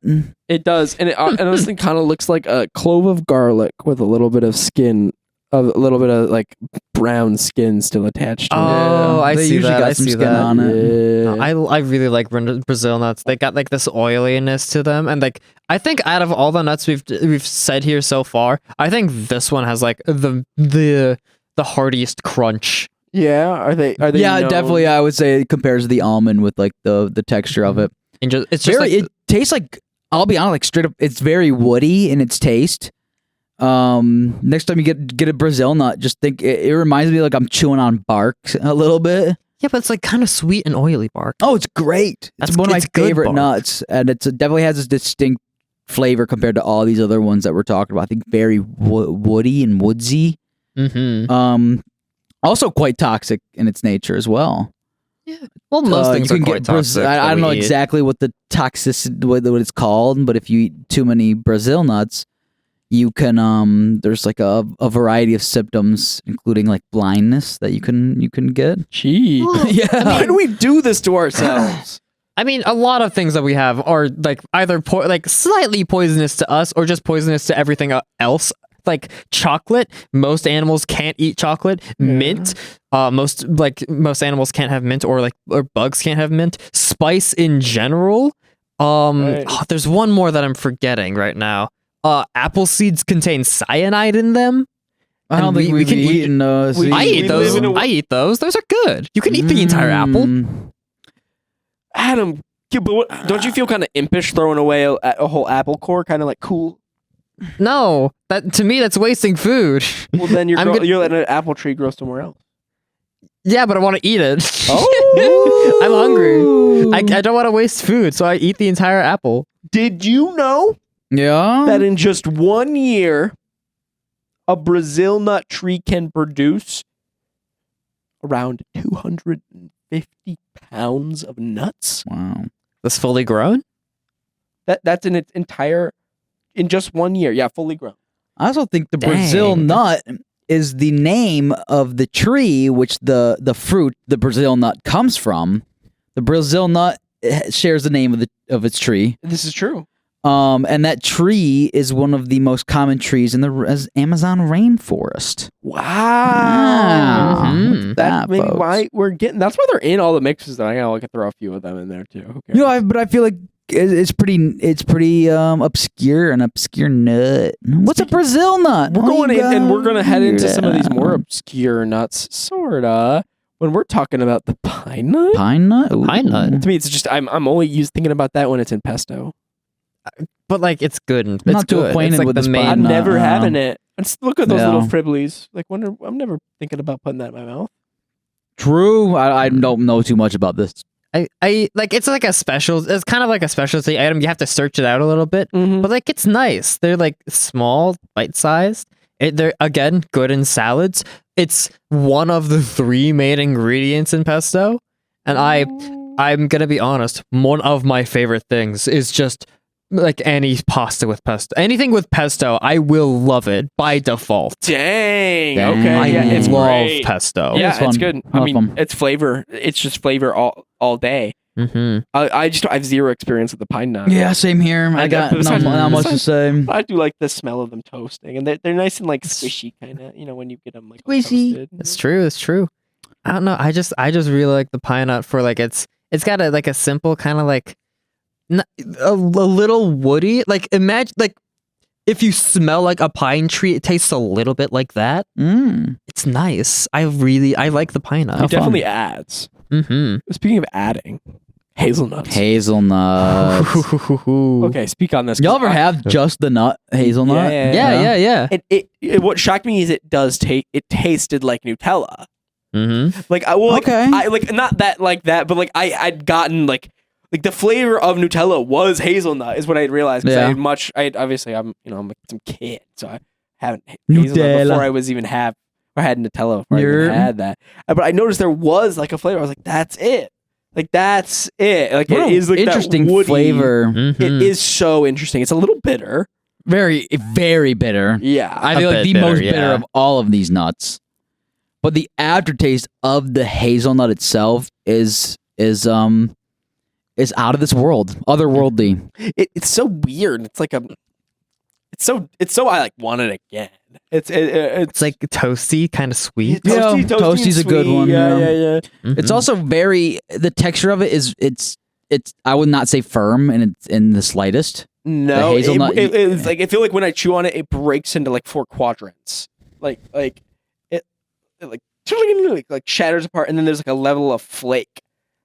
It does, and and this thing kind of looks like a clove of garlic with a little bit of skin, a little bit of like brown skin still attached to Oh, I They see usually that. got I some see skin that. on it. it. Yeah. I really like Brazil nuts. They got like this oiliness to them, and like I think out of all the nuts we've said here so far, I think this one has like the heartiest crunch. Yeah, are they? Yeah, known? definitely. I would say it compares to the almond with like the texture of it. And it's just Very, like, it tastes like, I'll be honest, like straight up. It's very woody in its taste. Next time you get a Brazil nut, just think it reminds me like I'm chewing on bark a little bit. yeah, but it's like kind of sweet and oily bark. Oh, it's great. That's- It's one of my it's good favorite bark. nuts, and it definitely has this distinct flavor compared to all these other ones that we're talking about. I think very woody and woodsy. Mm-hmm. Also quite toxic in its nature as well. Well, most things you are can quite get toxic. I don't know that we eat. exactly what the toxicity, what it's called, but if you eat too many Brazil nuts, you can there's like a variety of symptoms, including like blindness that you can get. Gee, Yeah. why do we do this to ourselves? I mean, a lot of things that we have are like either like slightly poisonous to us or just poisonous to everything else. Like chocolate, most animals can't eat chocolate. Mint, most animals can't have mint, or bugs can't have mint. Spice in general. Right. There's one more that I'm forgetting right now. Apple seeds contain cyanide in them. I don't And think we we've can eat- eaten those. we- I eat we those. live in a- I eat those. Those are good. You can eat the entire apple. Adam, don't you feel kind of impish throwing away a whole apple core? Kind of like cool. No, that to me that's wasting food. Well, then you're I'm gonna- you're letting an apple tree grow somewhere else. Yeah, but I want to eat it. Oh. I'm hungry. I don't want to waste food, so I eat the entire apple. Did you know Yeah. that in just 1 year, a Brazil nut tree can produce around 250 pounds of nuts? Wow. That's fully grown? That's in its entire, in just 1 year. Yeah, fully grown. I also think the Brazil Dang. nut is the name of the tree which the fruit, the Brazil nut, comes from. The Brazil nut shares the name of its tree. This is true. And that tree is one of the most common trees in the Amazon rainforest. Wow. Yeah. Mhm. What's That's that, maybe folks? why we're getting. That's why they're in all the mixes. Though I gotta throw a few of them in there too. Who cares? You know, but I feel like it's pretty obscure, an obscure nut. What's a Brazil nut? We're Oh, going you in, and we're gonna head into some of these yeah. more obscure nuts, sorta. When we're talking about the pine nut, Pine nut. Pine nut. to me, it's just I'm only thinking about that when it's in pesto. But like it's good and I'm it's not too good. acquainted it's like with the this main. pine I'm nut. never having it. Just look at those Yeah. little fribblies. Like, I'm never thinking about putting that in my mouth. True. I don't know too much about this. I like it's like a special. It's kind of like a specialty item. You have to search it out a little bit, but like it's nice. They're like small, bite sized. They're again good in salads. It's one of the 3 main ingredients in pesto, and I'm gonna be honest. One of my favorite things is just like any pasta with pesto. Anything with pesto, I will love it by default. Dang. Dang. Okay. I Yeah, it's love great. pesto. Yeah, It's it's fun. good. I I love mean, them. it's flavor. It's just flavor all day. Mm-hmm. I have zero experience with the pine nut. Yeah, same here. I got besides- not much to besides- say. I do like the smell of them toasting, and they're nice and like squishy, kind of. When you get them like all Squishy. toasted. It's true. It's true. I don't know. I just really like the pine nut for like it's got a simple kind of like a little woody. Like imagine like if you smell like a pine tree, it tastes a little bit like that. It's nice. I like the pine nut. It definitely adds. Mm-hmm. Speaking of adding, hazelnuts. Hazelnuts. Okay, speak on this. 'cause Y'all ever have just the nut hazelnut? Yeah. It what shocked me is it does taste. It tasted like Nutella. Mm-hmm. Like I will. Like, Okay. I like not that like that, but like I'd gotten like the flavor of Nutella was hazelnut is what I'd realized. Because Yeah. obviously I'm I'm like some kid, so I haven't Nutella. hazelnut before I was even had Nutella before I even had that. But I noticed there was like a flavor. I was like, that's it. Like that's it. Like What it a is like interesting that woody, flavor. Mm-hmm. It is so interesting. It's a little bitter. Very, very bitter. Yeah. I A feel like bit the most bitter, bitter yeah. of all of these nuts. But the aftertaste of the hazelnut itself is out of this world, otherworldly. It's so weird. It's like it's so I like want it again. It's like toasty, kind of sweet. Yeah, toasty and toasty's a good sweet. one, Yeah. yeah. Mhm. It's also the texture of it is it's I would not say firm in the slightest. No, The hazelnut- it's like I feel like when I chew on it, it breaks into like 4 quadrants. Like it like shatters apart, and then there's like a level of flake.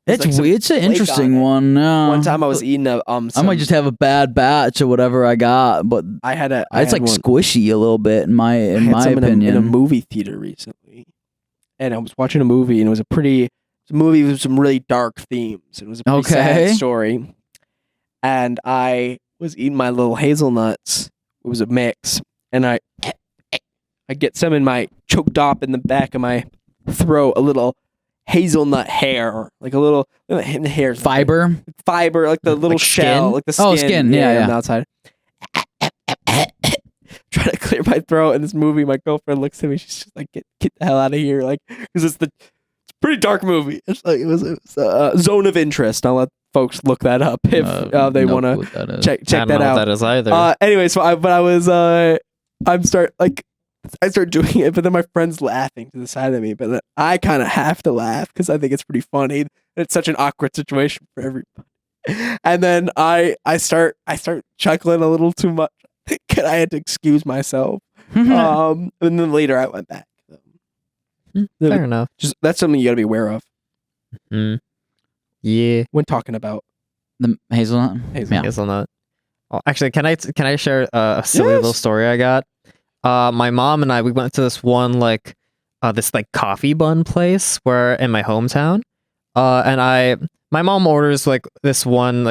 There's, It's like, some weird. It's an flake interesting on it. one. One time I was eating a I might just have a bad batch of whatever I got, but I had a it's like squishy a little bit in my opinion. in a movie theater recently, and I was watching a movie, and it was a movie with some really dark themes. It was a pretty Okay. sad story, and I was eating my little hazelnuts. It was a mix, and I get some in my choked up in the back of my throat, a little hazelnut hair, like a little hair Fiber. like the little Like shell, skin? like the skin. Oh, skin, yeah. on the outside. Trying to clear my throat in this movie. My girlfriend looks at me. She's just like, "Get the hell out of here!" Like, because it's a pretty dark movie. It's like it was Zone of Interest. I'll let folks look that up if they want to check I don't that know out. what that is either. Anyway, so I start doing it, but then my friend's laughing to the side of me, but then I kind of have to laugh because I think it's pretty funny. It's such an awkward situation for everybody. And then I start chuckling a little too much. I had to excuse myself. And then later I went back. Fair enough. Just that's something you got to be aware of Yeah. when talking about The hazelnut. hazelnut. Hazelnut. Oh, actually, can I share a silly Yes. little story I got? My mom and I, we went to this one this coffee bun place in my hometown. And my mom orders like this one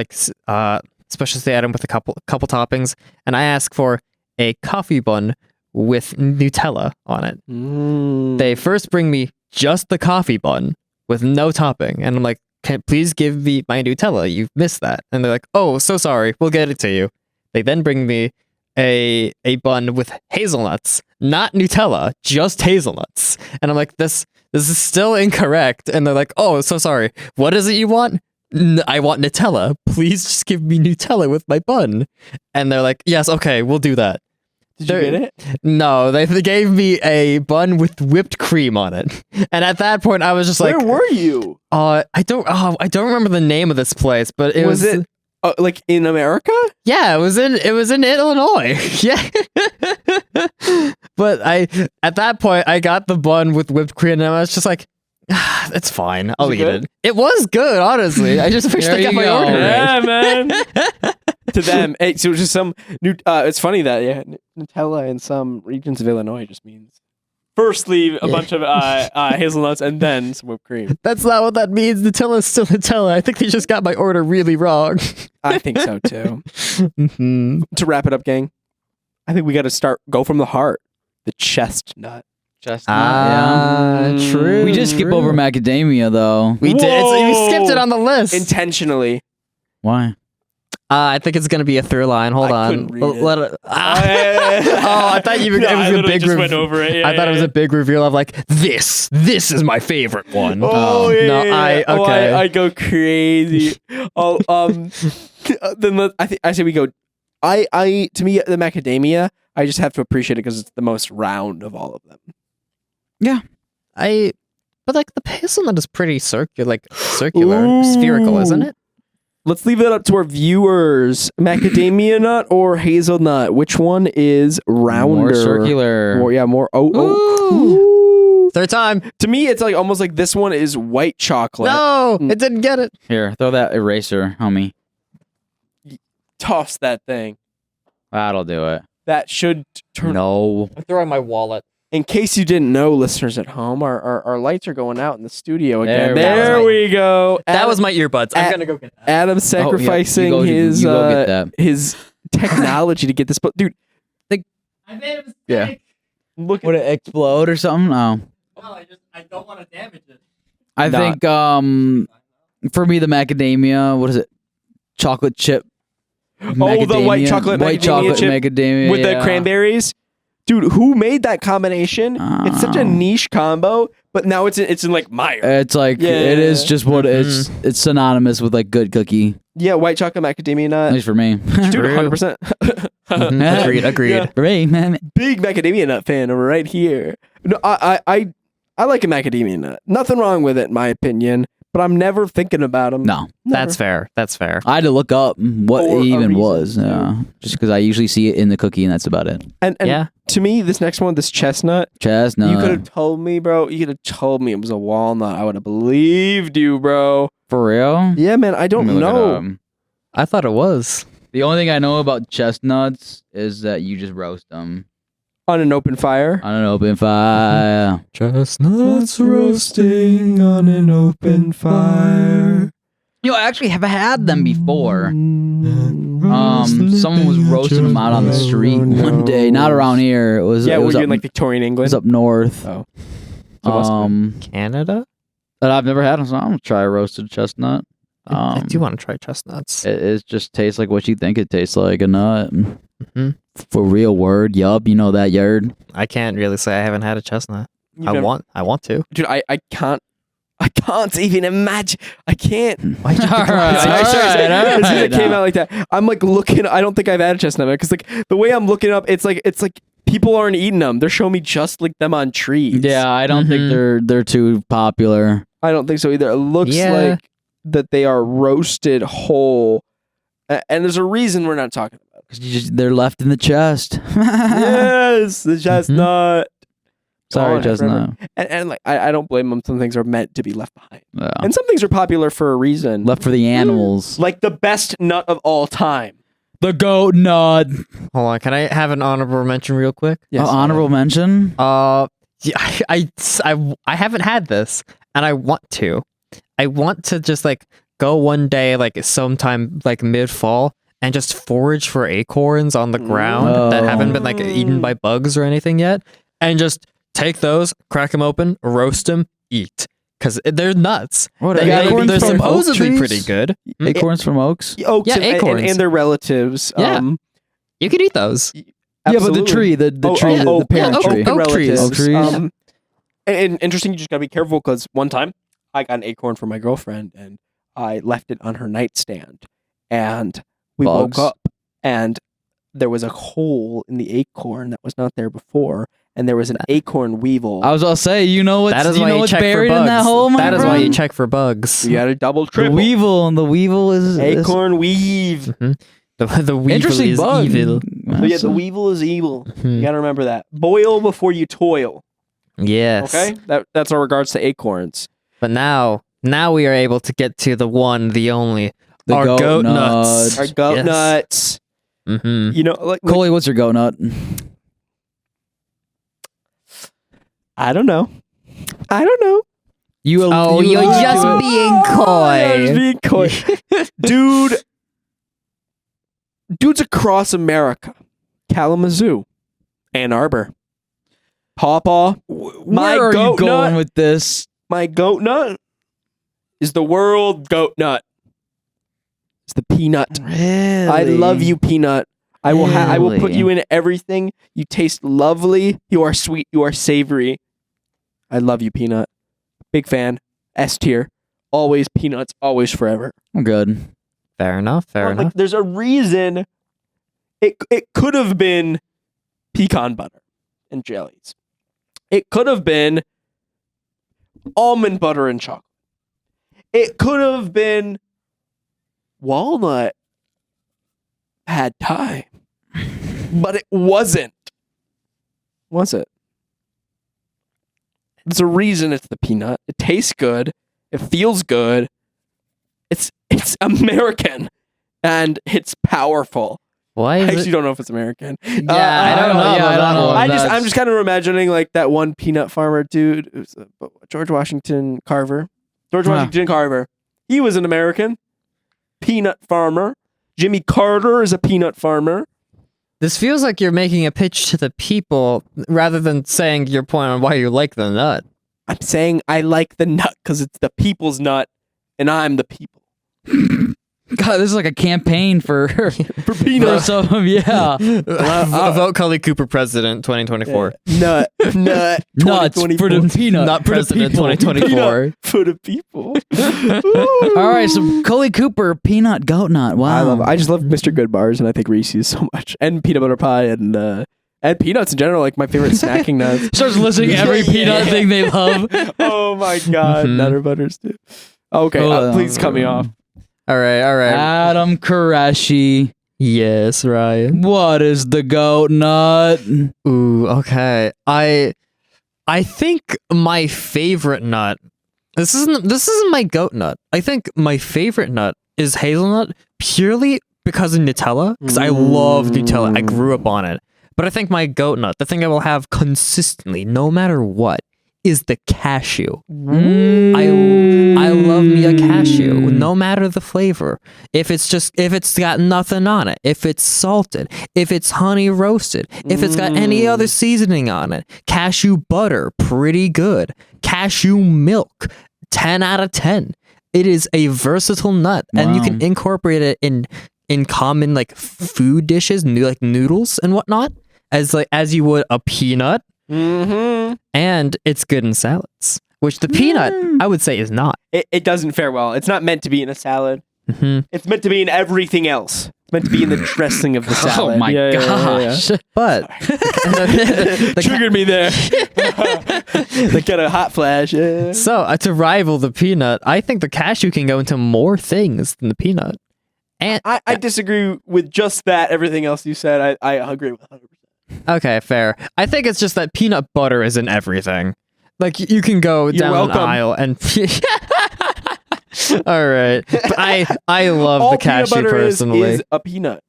specialty item with a couple toppings, and I ask for a coffee bun with Nutella on it. They first bring me just the coffee bun with no topping, and I'm like, please give me my Nutella. You've missed that. And they're like, oh, so sorry. We'll get it to you. They then bring me a bun with hazelnuts, not Nutella, just hazelnuts. And I'm like, this is still incorrect. And they're like, oh, so sorry. What is it you want? I want Nutella. Please just give me Nutella with my bun. And they're like, yes, okay, we'll do that. Did you get it? No, they gave me a bun with whipped cream on it. And at that point, I was just like, Where were you? I don't remember the name of this place, but it was it like in America? Yeah, it was in Illinois. Yeah. But at that point I got the bun with whipped cream and I was just like, it's fine. I'll Was it eat good? it. It was good, honestly. I just wish There they got you my go. order right. Yeah, man. To them, hey, so just some new. It's funny that Nutella in some regions of Illinois just means firstly a bunch of hazelnuts and then some whipped cream. That's not what that means. Nutella's still Nutella. I think they just got my order really wrong. I think so too. Mhm. To wrap it up, gang, I think we got to go from the heart, the chestnut. True. We just skip true. over macadamia though. We did. We Whoa. skipped it on the list. Intentionally. Why? I think it's gonna be a through line. Hold I on. couldn't read it. Let it- Oh, I thought you. No, it I was a literally big. just went over it. Yeah, I thought it was yeah. a big reveal of like this. This is my favorite one. Oh, yeah, no, yeah. Oh, okay. I go crazy. Oh, then I say we go. To me, the macadamia, I just have to appreciate it because it's the most round of all of them. But like the hazelnut is pretty circular, spherical, isn't it? Let's leave it up to our viewers. Macadamia nut or hazelnut? Which one is rounder? More circular. More. Ooh. Third time. To me, it's like almost like this one is white chocolate. No, it didn't get it. Here, throw that eraser, homie. Toss that thing. That'll do it. That should turn. No. I'm throwing my wallet. In case you didn't know, listeners at home, our lights are going out in the studio again. There There we we go. That was my earbuds. I'm gonna go get that. Adam Oh, sacrificing yeah. his You go get that. his technology to get this. But dude, I made a mistake. Yeah. look Would at it explode or something? No. No, I don't want to damage it. I Not- think for me the macadamia, what is it? Chocolate chip. the white Macadamia? chocolate white macadamia chocolate chip macadamia with the yeah. cranberries. Dude, who made that combination? It's such a niche combo, but now it's in like Meyer. It's like Yeah. it is just what it's synonymous with like good cookie. Yeah, white chocolate macadamia At nut. least for me. Dude, True. 100%. Agreed. Yeah. Right, man. Big macadamia nut fan over right here. No, I like a macadamia nut. Nothing wrong with it, in my opinion. But I'm never thinking about them. No. That's fair. That's fair. I had to look up what For it a even reason, was. too. Yeah. Just because I usually see it in the cookie and that's about it. And Yeah. to me, this next one, this chestnut, Chestnut. you could have told me, bro. You could have told me it was a walnut. I would have believed you, bro. For real? Yeah, man. I don't Let me look it know. up. I thought it was. The only thing I know about chestnuts is that you just roast them On an open fire. on an open fire. Chestnuts roasting on an open fire. You know, I actually have had them before. Someone was roasting them out on the street one day. Not around here. It was. Yeah, it were was you up, in like Victorian it England? was up north. Oh. So it must have been. Canada. But I've never had them, so I'm gonna try a roasted chestnut. I do want to try chestnuts. It just tastes like what you think it tastes like, a nut. Mhm. For real word, yup, you know that yard. I can't really say I haven't had a chestnut. You've I never- want to. Dude, I can't even imagine. I can't. Why'd you pick All one? right, Sorry. all As soon right, as it came no. out like that, I'm like looking. I don't think I've had a chestnut because like the way I'm looking up, it's like people aren't eating them. They're showing me just like them on trees. Yeah, I don't think Mhm. they're too popular. I don't think so either. It looks Yeah. like that they are roasted whole, and there's a reason we're not talking about it. 'Cause they're left in the chest. Yes, the chestnut. Sorry, Oh, chestnut. And like I don't blame them. Some things are meant to be left behind, Yeah. and some things are popular for a reason. Left for the animals. Like the best nut of all time. The goat nut. Hold on, can I have an honorable mention real quick? Yes. Honorable mention. Yeah, I haven't had this, and I want to. I want to just like go one day, like sometime like mid fall, and just forage for acorns on the ground that haven't been like eaten by bugs or anything yet, and just take those, crack them open, roast them, eat. Because they're nuts. What They, are they're from oak supposedly trees? pretty good. Acorns from oaks. Oaks Yeah, and- acorns. and their relatives. Yeah. You could eat those. Yeah, but the absolutely. tree, the tree, the parent oak- tree. oak trees. Oak trees. And interesting, you just gotta be careful because one time I got an acorn from my girlfriend and I left it on her nightstand, and we Bugs. woke up and there was a hole in the acorn that was not there before, and there was an acorn weevil. I was about to say, you know what's, That is you why know you what's check for buried bugs. in that hole, my That is why friend? you check for bugs. You got a double The triple. weevil is Acorn weave. The weevil interesting is bug. evil. So yeah, the weevil is evil. You Mhm. gotta remember that. Boil before you toil. Yes. Okay, that's our regards to acorns. But now we are able to get to the one, the only, The our goat nuts. nuts. Our goat Yes. nuts. Mm-hmm. You know, like Cully, what's your goat nut? I don't know. You Oh, you you're alluded just to it. being I was coy. being coy. Dudes across America, Kalamazoo, Ann Arbor, Pawpaw. My Where are you goat going nut. with this? My goat nut is the world goat nut. It's the peanut. Really? I love you, peanut. I will put you in everything. You taste lovely. You are sweet. You are savory. I love you, peanut. Big fan. S tier. Always peanuts. Always forever. I'm good. Fair enough. Fair enough. Like, there's a reason. It could have been pecan butter and jellies. It could have been almond butter and chocolate. It could have been walnut pad thai. But it wasn't. Was it? There's a reason it's the peanut. It tastes good. It feels good. It's American. And it's powerful. Why I is actually it? don't know if it's American. Yeah, I don't know. Yeah, I don't know. I'm just kind of imagining like that one peanut farmer dude. It was George Washington Carver. George Washington Carver. He was an American peanut farmer. Jimmy Carter is a peanut farmer. This feels like you're making a pitch to the people rather than saying your point on why you like the nut. I'm saying I like the nut because it's the people's nut, and I'm the people. God, this is like a campaign for peanuts. Yeah. Vote Cully Cooper president 2024. Nut. Nuts for the peanut. Not for the president people. 2024. Peanut for the people. All right, so Cully Cooper, peanut goat nut. Wow. I just love Mr. Good bars, and I think Reese's so much, and peanut butter pie, and peanuts in general, like my favorite snacking nuts. Starts listing every peanut thing they love. Oh my god, Nutter Butters too. Okay, please cut me off. All right. Adam Qureshi. Yes, Ryan. What is the goat nut? Ooh, okay. I think my favorite nut. This isn't my goat nut. I think my favorite nut is hazelnut purely because of Nutella. Because I love Nutella. I grew up on it. But I think my goat nut, the thing I will have consistently, no matter what, is the cashew. I love me a cashew, no matter the flavor. If it's got nothing on it, if it's salted, if it's honey roasted, if it's got any other seasoning on it. Cashew butter, pretty good. Cashew milk, 10 out of 10. It is a versatile nut, and you can incorporate it in common like food dishes, like noodles and whatnot, as you would a peanut. And it's good in salads, which the peanut, I would say, is not. It doesn't fare well. It's not meant to be in a salad. It's meant to be in everything else. It's meant to be in the dressing of the salad. Oh my gosh. But triggered me there. Like got a hot flash. Yeah. So to rival the peanut, I think the cashew can go into more things than the peanut. And I disagree with just that. Everything else you said, I agree with 100%. Okay, fair. I think it's just that peanut butter is in everything. Like you can go down an aisle and. All right, but I love all the cashew peanut butter personally. is a peanut.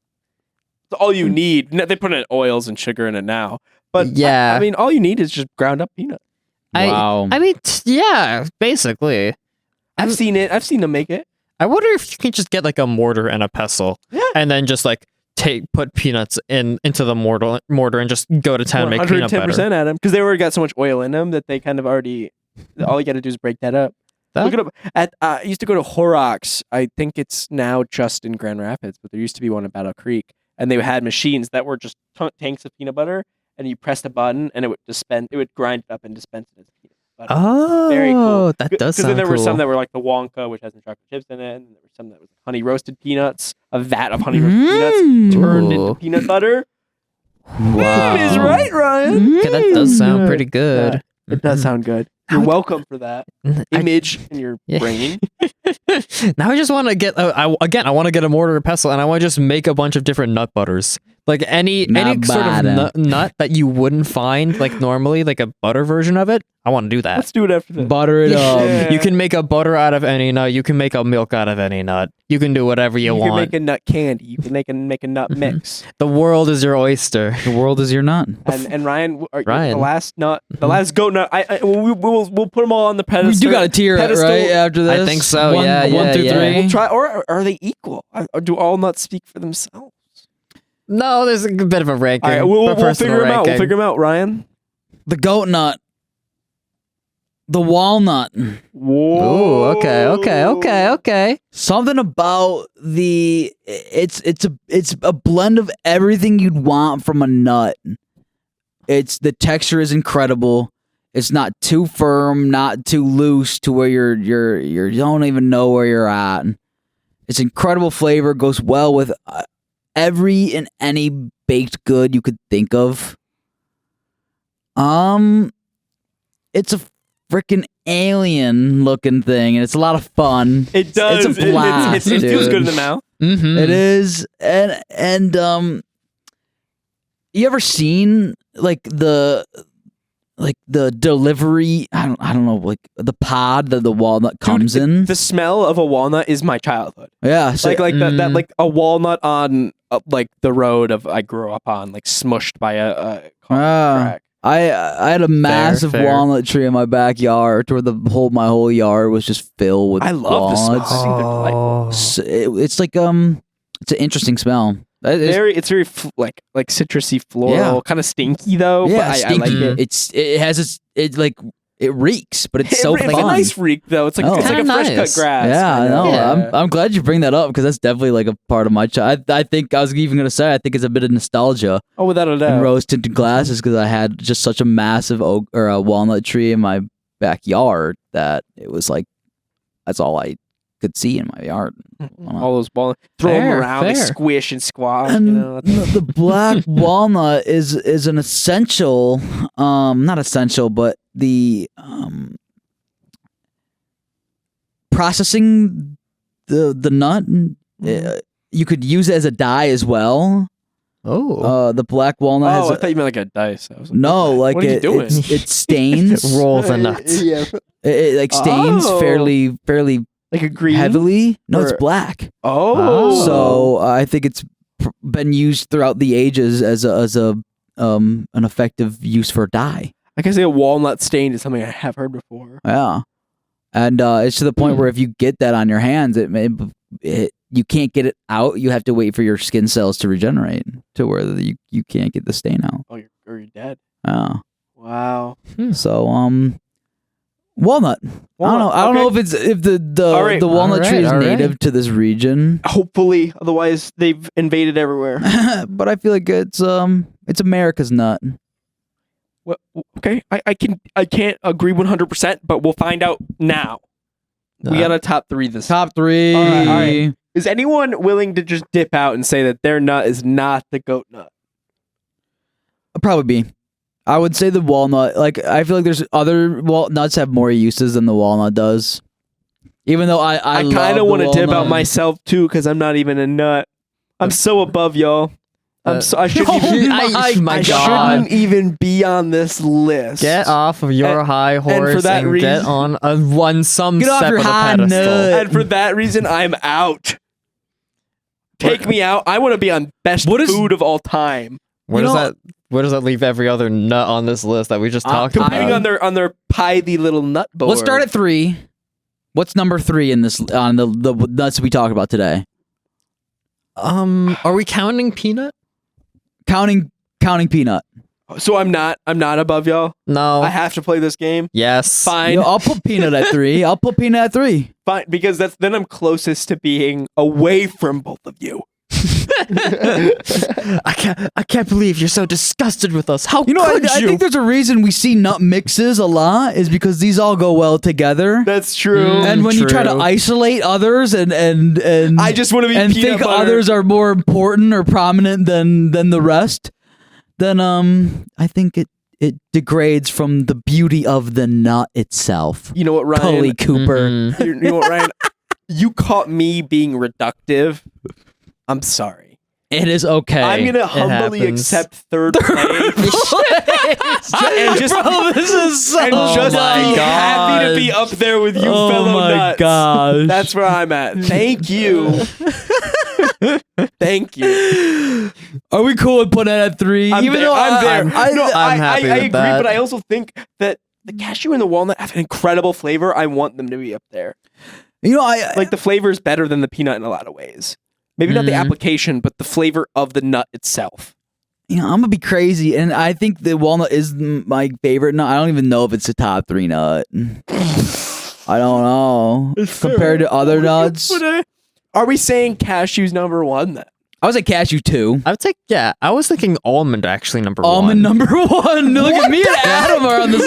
It's all you need. They put in oils and sugar in it now, but yeah, I mean, all you need is just ground up peanut. Wow. I mean, yeah, basically. I've seen it. I've seen them make it. I wonder if you can just get like a mortar and a pestle, and then just like put peanuts into the mortar and just go to town and make peanut butter. 110% at them because they already got so much oil in them that they kind of already. All you got to do is break that up. Look it up. I used to go to Horrocks. I think it's now just in Grand Rapids, but there used to be one in Battle Creek, and they had machines that were just tanks of peanut butter, and you pressed a button, and it would grind it up and dispense it as peanut butter. Oh, very cool. That does sound Because then there were cool. some that were like the Wonka, which has the chocolate chips in it, and there were some that was honey roasted peanuts, a vat of honey roasted peanuts turned into peanut butter. Wow. Is right, Ryan. Okay, that does sound pretty good. Yeah, it does sound good. You're welcome for that image in your brain. Now I just want to get I want to get a mortar and pestle, and I want to just make a bunch of different nut butters. Like any sort of nut that you wouldn't find like normally, like a butter version of it. I want to do that. Let's do it after this. Butter it up. Yeah. You can make a butter out of any nut. You can make a milk out of any nut. You can do whatever you want. You can make a nut candy. You can make a nut mix. The world is your oyster. The world is your nut. And Ryan, Ryan. the last nut, the last goat nut. We'll put them all on the We pedestal. do got to tier it, right? After this, I think so. One, Yeah, one through yeah. three. We'll try, or are they equal? Or do all nuts speak for themselves? No, there's a bit of a ranking. All right, we'll personal figure them out. We'll ranking. figure them out, Ryan. The goat nut The walnut. Whoa. Ooh, okay. Something about it's a blend of everything you'd want from a nut. The texture is incredible. It's not too firm, not too loose to where you don't even know where you're at. It's incredible flavor. Goes well with every and any baked good you could think of. It's a freaking alien looking thing, and it's a lot of fun. It does. It's a blast. It feels dude. good in the mouth. Mm-hmm. It is, and you ever seen like the delivery? I don't know, like the pod that the walnut comes Dude, in. The smell of a walnut is my childhood. Yeah, so, That like a walnut on like the road I grew up on, like smushed by a car track. I had a massive fair. walnut tree in my backyard, where my whole yard was just filled with I love the smell. walnuts. I think they're delightful. So it's like it's an interesting smell. It's very like citrusy, floral, kind of stinky though. Yeah, but stinky. I like it. It reeks, but it's so fun. It's a nice reek though. It's like Oh. it's like a Kinda fresh cut nice. grass. Yeah, I know. Yeah. I'm glad you bring that up because that's definitely like a part of my child. I think I was even gonna say I think it's a bit of nostalgia Oh, without a in doubt. rose tinted glasses because I had just such a massive oak or a walnut tree in my backyard that it was like that's all I could see in my yard. All those walnuts, throw them Fair, around, they fair. squish and squash. And You know, that's- the black walnut is an essential, not essential, but the processing the nut. You could use it as a dye as well. Oh. The black walnut Oh, has I thought you meant like a dice. I was like, no, like what are you doing? it stains. Roll the nuts. Yeah, It like stains Oh. fairly like a green. heavily. No, it's Or- black. Oh, So I think it's been used throughout the ages as an effective use for dye. I can say a walnut stain is something I have heard before. Yeah, and it's to the point where if you get that on your hands, you can't get it out. You have to wait for your skin cells to regenerate to where you can't get the stain out. Oh, you're dead. Yeah. Wow. So walnut. I don't know if the All right. the walnut tree is All right. native to this region, Hopefully, otherwise they've invaded everywhere. but I feel like it's America's nut. Well, okay, I can't agree 100%, but we'll find out now. We got a top 3 this. Top 3. All right. Is anyone willing to just dip out and say that their nut is not the goat nut? Probably be. I would say the walnut. Like I feel like there's other nuts have more uses than the walnut does. Even though I kind of want to dip out walnut. myself too because I'm not even a nut. I'm so above y'all. I shouldn't even. My I God. shouldn't even be on this list. Get off of your high horse for that and reason- get on some Get off step your of the high pedestal. nut. And for that reason, I'm out. Take me out. I want to be on best What is- food of all time. Where You does know- that? Where does that leave every other nut on this list that we just talked Competing about? on their pithy little nut board. Let's start at 3. What's number 3 in this on the nuts we talked about today? Are we counting peanut? Counting peanut. So I'm not above y'all. No. I have to play this game. Yes. Fine. I'll put peanut at 3. I'll put peanut at 3. Fine, because then I'm closest to being away from both of you. I can't believe you're so disgusted with us. How You know, could I you? think there's a reason we see nut mixes a lot is because these all go well together. That's true. And when you try to True. isolate others and I just want to be and peanut think butter. others are more important or prominent than the rest, then I think it degrades from the beauty of the nut itself. You know what, Ryan? Cully Cooper. Mhm. You know what, Ryan? You caught me being reductive. I'm sorry. It is okay. I'm gonna humbly happens. accept third place and just Bro, this is so and just my be happy to be God. up there with you Oh fellow my nuts. gosh. That's where I'm at. Thank you. Thank you. Are we cool with putting it at 3? I'm Even there. though I'm there. I'm happy I with agree, that. but I also think that the cashew and the walnut have an incredible flavor. I want them to be up there. you know, I Like the flavor is better than the peanut in a lot of ways. Maybe not the application, but the flavor of the nut itself. I'm gonna be crazy, and I think the walnut is my favorite nut. I don't even know if it's a top 3 nut. I don't know compared to other nuts. Are we saying cashew's number 1 then? I was at cashew 2. I would take I was thinking almond actually number 1. Almond number 1. Look at me and Adam are on the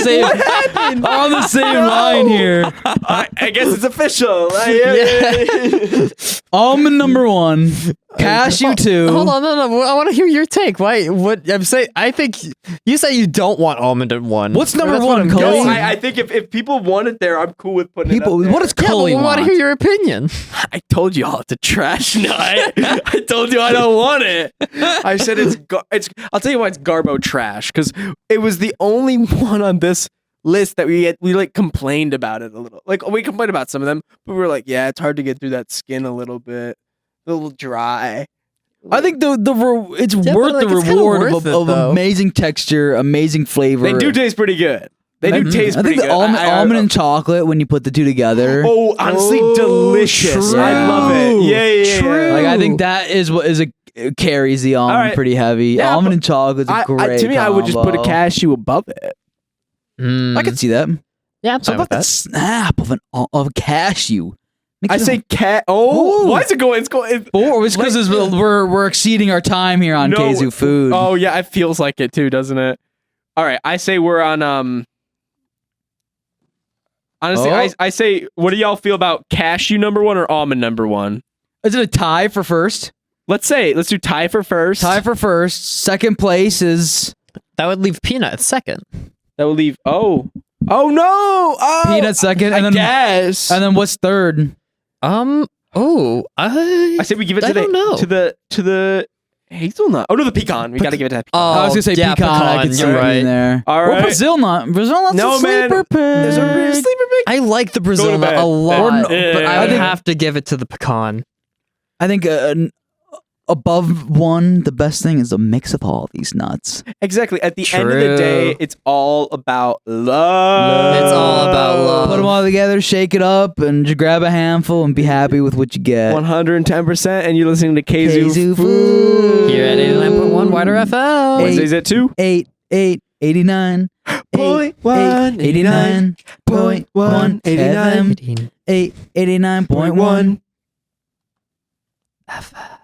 same line here. I guess it's official. Almond number 1. Cashew 2. Hold on, no. I want to hear your take. Why? What I'm saying? I think you say you don't want almond at 1. What's number That's 1, I'm Cully? guessing. I think if people want it there, I'm cool with putting it up there. What does Yeah, but Cully we want want? to hear your opinion. I told you all it's a trash nut. I told you I don't want it. I said it's. I'll tell you why it's Garbo trash, because it was the only one on this list that we like complained about it a little. Like we complained about some of them, but we were like, yeah, it's hard to get through that skin a little bit, a little dry. I think it's Yeah, worth but, like, the it's kinda reward worth of it, though. amazing texture, amazing flavor. They do taste pretty good. They do taste I pretty think good. the almond and chocolate when you put the two together. Oh, honestly, delicious. true. I love it. Yeah. True. Like I think that is what it carries the almond right. pretty heavy. Yeah, Almond and chocolate's a great to me, I would just put a combo. cashew above it. I could see that. Yeah, I'm So fine about with the snap of a cashew. I say cat. Oh, why is it going? It's going. Or it's because we're exceeding our time here on No, KZOO Food. Oh yeah, it feels like it too, doesn't it? All right, I say we're on. Honestly, I say, what do y'all feel about cashew number 1 or almond number 1? Is it a tie for first? Let's do tie for first. Tie for first. Second place is That would leave peanut at 2nd. That will leave. Oh no! Oh, peanut second, and I then guess. and then what's third? I say we give it I don't know. to the hazelnut. Oh no, the pecan. We gotta give it to that pecan. I was gonna say yeah, pecan. I could see you're it right. in there. All Or right. Brazil nut. Brazil nut's No, a man. sleeper pick. There's a real sleeper pig. I like the Brazil Go to nut bed. a lot, Yeah. but I would think- have to give it to the pecan. I think above 1, the best thing is a mix of all these nuts. Exactly. At the end of the True. day, it's all about love. It's all about love. Put them all together, shake it up, and just grab a handful and be happy with what you get. 110%, and you're listening to KZOO KZOO Food. Here at 89.1 WIDR FM. Wednesdays at 2. 89. 89.1 FM. 89.1 FM.